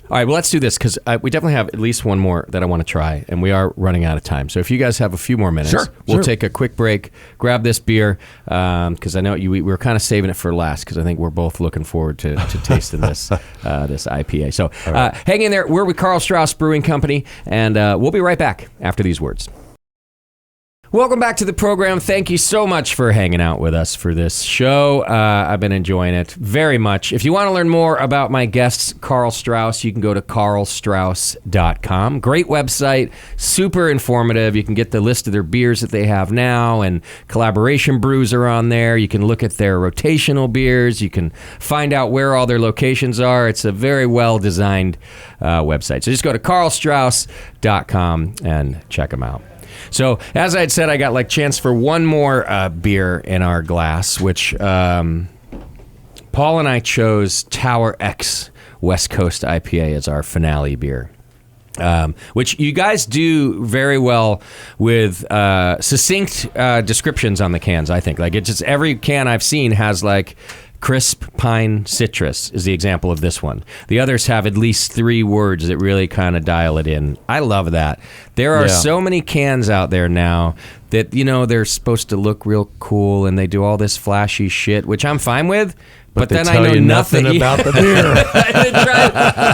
All right, well, let's do this because we definitely have at least one more that I want to try, and we are running out of time. So if you guys have a few more minutes, we'll take a quick break, grab this beer, because I know we were kind of saving it for last because I think we're both looking forward to tasting this this IPA. So hang in there. We're with Karl Strauss Brewing Company, and we'll be right back after these words. Welcome back to the program. Thank you so much for hanging out with us for this show. I've been enjoying it very much. If you want to learn more about my guests, Karl Strauss, you can go to karlstrauss.com. Great website, super informative. You can get the list of their beers that they have now, and collaboration brews are on there. You can look at their rotational beers. You can find out where all their locations are. It's a very well-designed website. So just go to karlstrauss.com and check them out. So, as I had said, I got chance for one more beer in our glass, which Paul and I chose Tower X West Coast IPA as our finale beer. Which you guys do very well with succinct descriptions on the cans, I think. It just every can I've seen has crisp pine citrus is the example of this one. The others have at least 3 words that really kind of dial it in. I love that. There are so many cans out there now that, they're supposed to look real cool and they do all this flashy shit, which I'm fine with. But then I know nothing about the beer.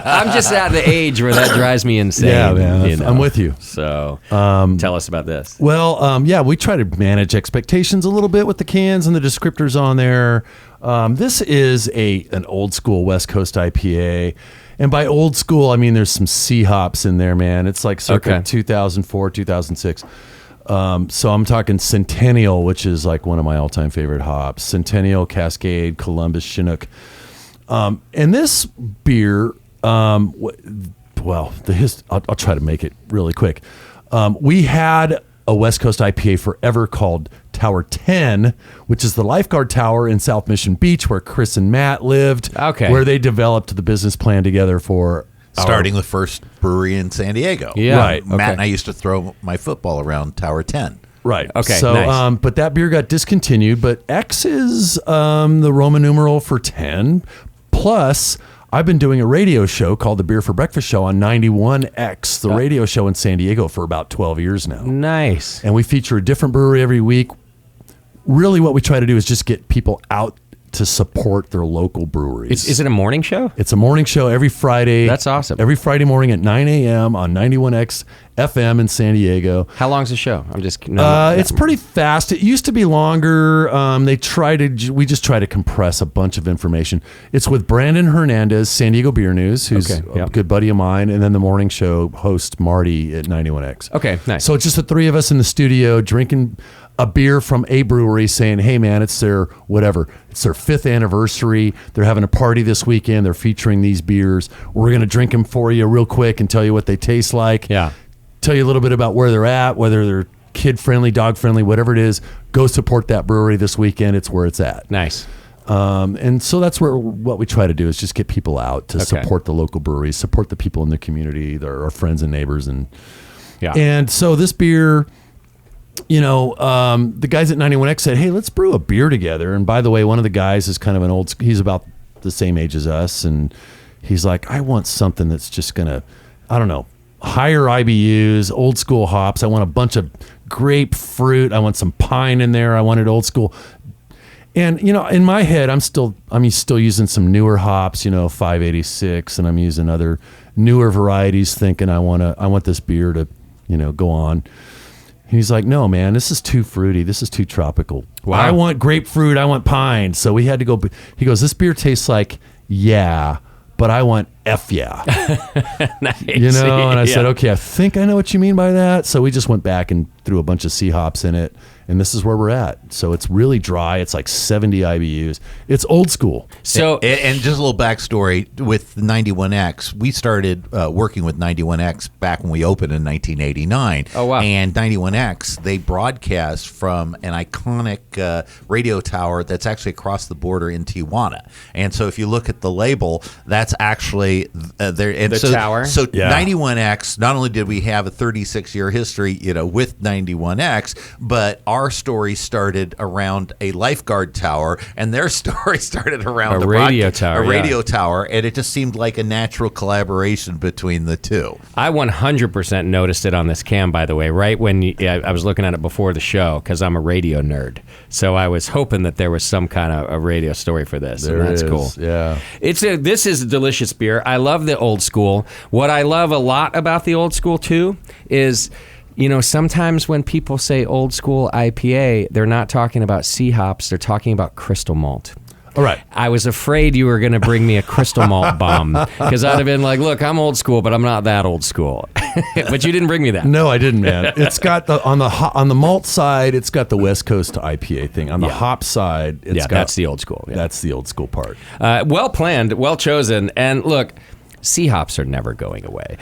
I'm just at the age where that drives me insane. Yeah, man. I'm with you. So tell us about this. Well, we try to manage expectations a little bit with the cans and the descriptors on there. This is an old school West Coast IPA. And by old school, I mean there's some C hops in there, man. It's circa 2004, 2006. So I'm talking Centennial, which is one of my all-time favorite hops. Centennial, Cascade, Columbus, Chinook. And this beer, I'll try to make it really quick. We had a West Coast IPA forever called Tower 10, which is the lifeguard tower in South Mission Beach where Chris and Matt lived, where they developed the business plan together for starting the first brewery in San Diego. Yeah. Right. Matt and I used to throw my football around Tower 10. Right. Okay. So, nice. But that beer got discontinued. But X is the Roman numeral for 10. Plus, I've been doing a radio show called the Beer for Breakfast Show on 91X, the radio show in San Diego, for about 12 years now. Nice. And we feature a different brewery every week. Really, what we try to do is just get people out to support their local breweries. Is it a morning show? It's a morning show every Friday. That's awesome. Every Friday morning at 9 a.m. on 91X FM in San Diego. How long's the show? It's pretty fast. It used to be longer. We just try to compress a bunch of information. It's with Brandon Hernandez, San Diego Beer News, who's a good buddy of mine, and then the morning show host Marty at 91X. Okay, nice. So it's just the 3 of us in the studio drinking a beer from a brewery, saying, hey man, it's their 5th anniversary. They're having a party this weekend. They're featuring these beers. We're going to drink them for you real quick and tell you what they taste like. Yeah. Tell you a little bit about where they're at, whether they're kid friendly, dog friendly, whatever it is. Go support that brewery this weekend. It's where it's at. Nice. And so that's what we try to do is just get people out to support the local breweries, support the people in the community, our friends and neighbors. And so this beer, the guys at 91X said, hey, let's brew a beer together. And by the way, one of the guys is kind of he's about the same age as us. And he's like, I want something that's just going to, higher IBUs, old school hops. I want a bunch of grapefruit. I want some pine in there. I want it old school. And, in my head, I'm still using some newer hops, 586, and I'm using other newer varieties thinking I want this beer to, go on. He's like, no, man, this is too fruity. This is too tropical. Wow. I want grapefruit. I want pine. So we had to go. He goes, this beer tastes like, but I want F yeah. Nice. And I said, okay, I think I know what you mean by that. So we just went back and threw a bunch of C hops in it. And this is where we're at. So it's really dry. It's like 70 IBUs. It's old school. So, and just a little backstory with 91X. We started working with 91X back when we opened in 1989. Oh, wow. And 91X, they broadcast from an iconic radio tower that's actually across the border in Tijuana. And so if you look at the label, that's actually there. And the tower. So 91X, not only did we have a 36-year history, with 91X, but our our story started around a lifeguard tower, and their story started around A radio tower, a radio tower, and it just seemed like a natural collaboration between the two. I 100% noticed it on this cam, by the way, right when I was looking at it before the show, because I'm a radio nerd. So I was hoping that there was some kind of a radio story for this, and that's cool. Yeah. This is a delicious beer. I love the old school. What I love a lot about the old school, too, is... sometimes when people say old school IPA, they're not talking about C hops, they're talking about crystal malt. All right. I was afraid you were going to bring me a crystal malt bomb, because I'd have been like, look, I'm old school, but I'm not that old school. But you didn't bring me that. No, I didn't, man. It's got on the malt side, it's got the West Coast IPA thing. On the hop side, that's the old school. Yeah. That's the old school part. Well planned, well chosen, and look, C hops are never going away,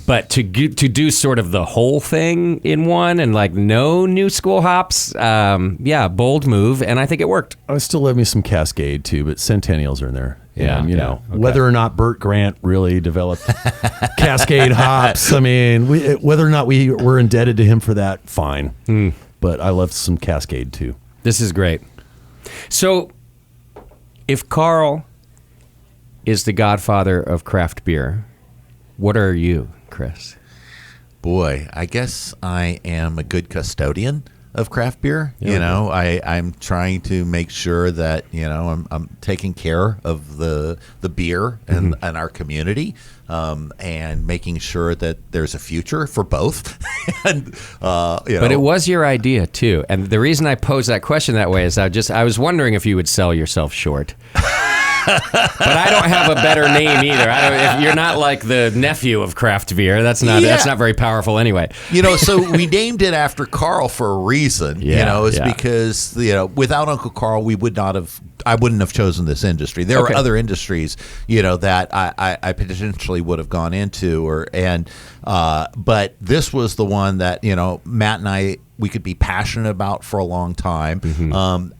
but to do sort of the whole thing in one and like no new school hops, bold move, and I think it worked. I still love me some Cascade too, but Centennials are in there. Yeah, and, okay. Whether or not Burt Grant really developed Cascade hops, I mean, whether or not we were indebted to him for that, fine. But I love some Cascade too. This is great. So, if Karl is the godfather of craft beer, what are you, Chris? Boy, I guess I am a good custodian of craft beer. I'm trying to make sure that I'm taking care of the beer and our community, and making sure that there's a future for both. But it was your idea too, and the reason I posed that question that way is I was wondering if you would sell yourself short. But I don't have a better name either. If you're not like the nephew of craft beer. That's not very powerful anyway. So we named it after Karl for a reason. Because without Uncle Karl, I wouldn't have chosen this industry. There are other industries that I potentially would have gone into, but this was the one that Matt and I, we could be passionate about for a long time,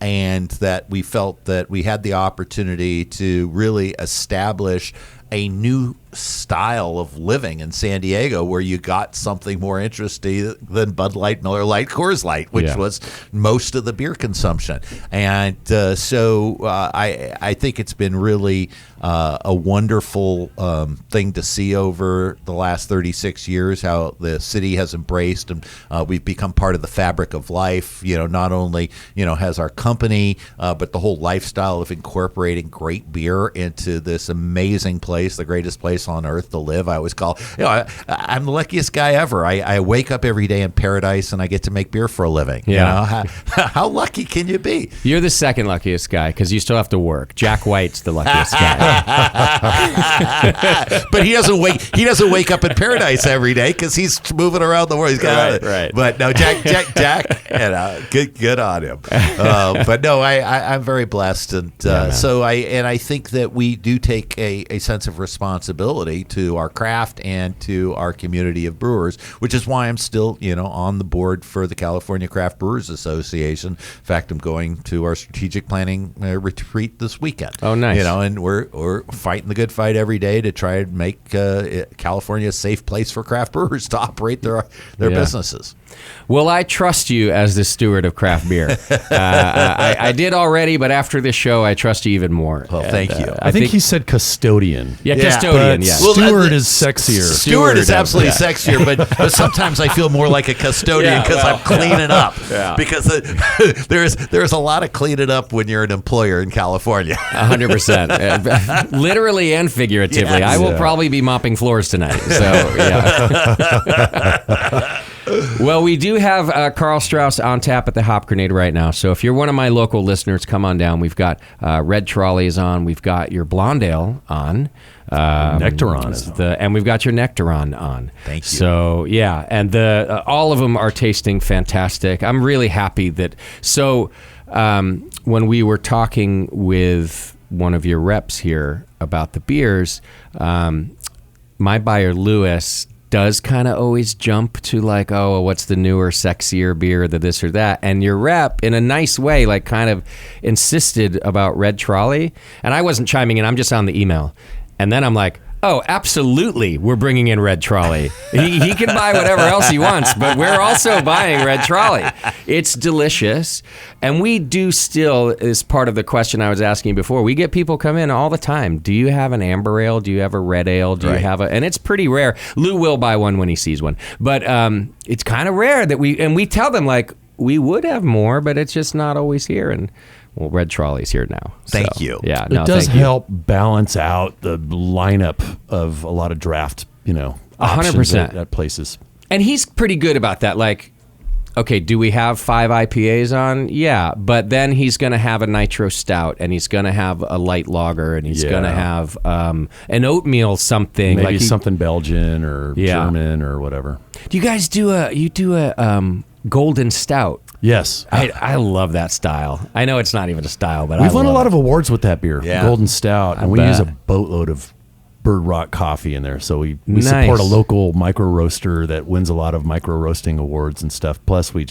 and that we felt that we had the opportunity to really establish a new style of living in San Diego, where you got something more interesting than Bud Light, Miller Lite, Coors Light, which was most of the beer consumption. And so I think it's been really a wonderful thing to see over the last 36 years, how the city has embraced, and we've become part of the fabric of life. Not only has our company, but the whole lifestyle of incorporating great beer into this amazing place, the greatest place on earth to live. I always call, I'm the luckiest guy ever. I wake up every day in paradise and I get to make beer for a living. How lucky can you be? You're the second luckiest guy, because you still have to work. Jack White's the luckiest guy. But he doesn't wake up in paradise every day, because he's moving around the world. He's got right. But no, Jack, good on him. But no, I'm very blessed, and I think that we do take a sense of responsibility to our craft and to our community of brewers, which is why I'm still on the board for the California Craft Brewers Association. In fact, I'm going to our strategic planning retreat this weekend. Oh, nice. And we're fighting the good fight every day to try and make California a safe place for craft brewers to operate their businesses. Well, I trust you as the steward of craft beer. I did already, but after this show, I trust you even more. Well, thank you. I think he said custodian. Yeah, custodian, yeah. Well, steward is sexier. Steward is absolutely sexier, but sometimes I feel more like a custodian because I'm cleaning up. Yeah. Because there's a lot of cleaning up when you're an employer in California. 100%. Literally and figuratively. Yes. I will probably be mopping floors tonight. So, yeah. Well, we do have Karl Strauss on tap at the Hop Grenade right now. So if you're one of my local listeners, come on down. We've got Red Trolleys on. We've got your Blonde Ale on. Nectaron is on. And we've got your Nectaron on. Thank you. So, yeah. And all of them are tasting fantastic. I'm really happy that... So when we were talking with one of your reps here about the beers, my buyer, Lewis, does kind of always jump to like, oh, what's the newer, sexier beer, the this or that. And your rep, in a nice way, like kind of insisted about Red Trolley. And I wasn't chiming in. I'm just on the email. And then I'm like, Oh, absolutely. We're bringing in Red Trolley. He can buy whatever else he wants, but we're also buying Red Trolley. It's delicious. And we do still, as part of the question I was asking before, we get people come in all the time. Do you have an amber ale? Do you have a red ale? Do you have and it's pretty rare. Lou will buy one when he sees one. But it's kind of rare that we tell them, like, we would have more, but it's just not always here. And well, Red Trolley's here now. Thank you. Yeah, It does help balance out the lineup of a lot of draft, 100% at places. And he's pretty good about that. Like, okay, do we have 5 IPAs on? Yeah, but then he's going to have a nitro stout, and he's going to have a light lager, and he's going to have an oatmeal something, maybe like something Belgian or German or whatever. Do you guys do a golden stout? Yes. I love that style. I know it's not even a style, but we've won a lot of awards with that beer, Golden Stout, and we bet. use a boatload of Bird Rock coffee in there. So we Nice. support a local micro roaster that wins a lot of micro roasting awards and stuff. Plus, we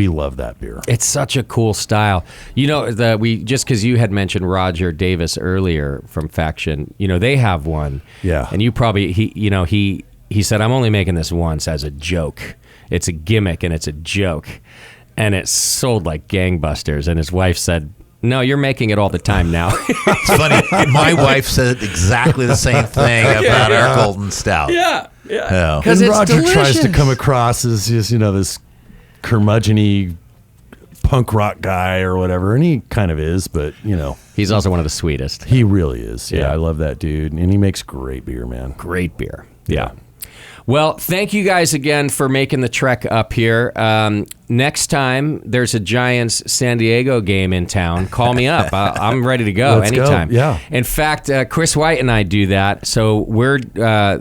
love that beer. It's such a cool style. Just because you had mentioned Roger Davis earlier from Faction, they have one. Yeah. And you probably he said, I'm only making this once as a joke. It's a gimmick and it's a joke. And it sold like gangbusters. And his wife said, no, you're making it all the time now. It's funny. My wife said exactly the same thing about our Golden Stout. Yeah. Yeah. Because And it's Roger delicious. tries to come across as just, this curmudgeon-y punk rock guy or whatever, and he kind of is, but, He's also one of the sweetest. he really is. Yeah, Yeah. I love that dude, and he makes great beer, man. Great beer. Yeah. Well, thank you guys again for making the trek up here. Next time there's a Giants San Diego game in town, call me up. I'm ready to go Let's go. anytime. Yeah. In fact, Chris White and I do that. So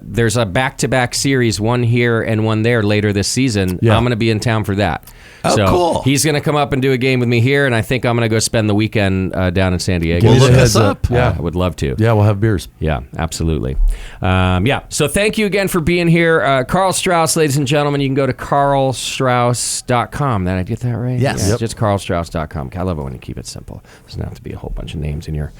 there's a back-to-back series, one here and one there later this season. Yeah. I'm going to be in town for that. Oh, so cool. He's going to come up and do a game with me here, and I think I'm going to go spend the weekend down in San Diego. Give me look the us heads up. Yeah, Yeah. I would love to. Yeah, we'll have beers. Yeah, absolutely. So thank you again for being here. Karl Strauss, ladies and gentlemen. You can go to karlstrauss.com. Did I get that right? Yes. Yeah, Yep. just karlstrauss.com. I love it when you keep it simple. It doesn't have to be a whole bunch of names in your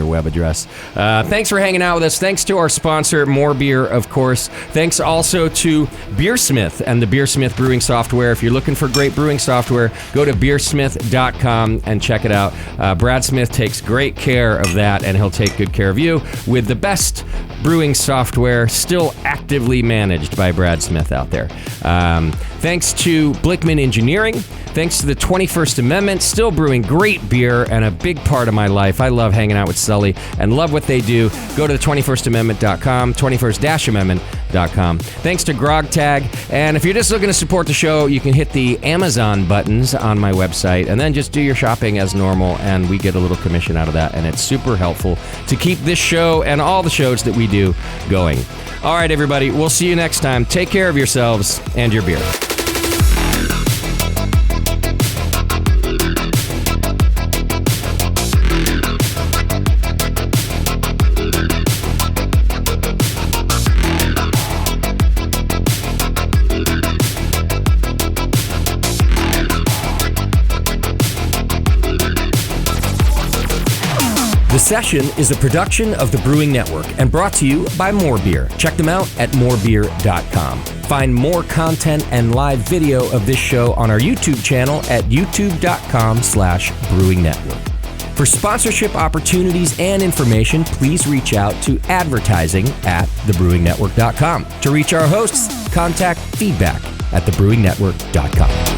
web address. Thanks for hanging out with us. Thanks to our sponsor, More Beer, of course. Thanks also to Beersmith and the Beersmith brewing software. If you're looking for great brewing software, go to beersmith.com and check it out. Brad Smith takes great care of that, and he'll take good care of you with the best brewing software still actively managed by Brad Smith out there. Thanks to Blickman Engineering. Thanks to the 21st Amendment, still brewing great beer and a big part of my life. I love hanging out with Sully and love what they do. Go to the 21stamendment.com, 21st-amendment.com. Thanks to Grog Tag. And if you're just looking to support the show, you can hit the Amazon buttons on my website and then just do your shopping as normal, and we get a little commission out of that, and it's super helpful to keep this show and all the shows that we do going. All right, everybody, we'll see you next time. Take care of yourselves and your beer. The Session is a production of the Brewing Network and brought to you by More Beer. Check them out at morebeer.com. Find more content and live video of this show on our YouTube channel at youtube.com/Brewing Network. For sponsorship opportunities and information, please reach out to advertising@thebrewingnetwork.com. To reach our hosts, contact feedback@thebrewingnetwork.com.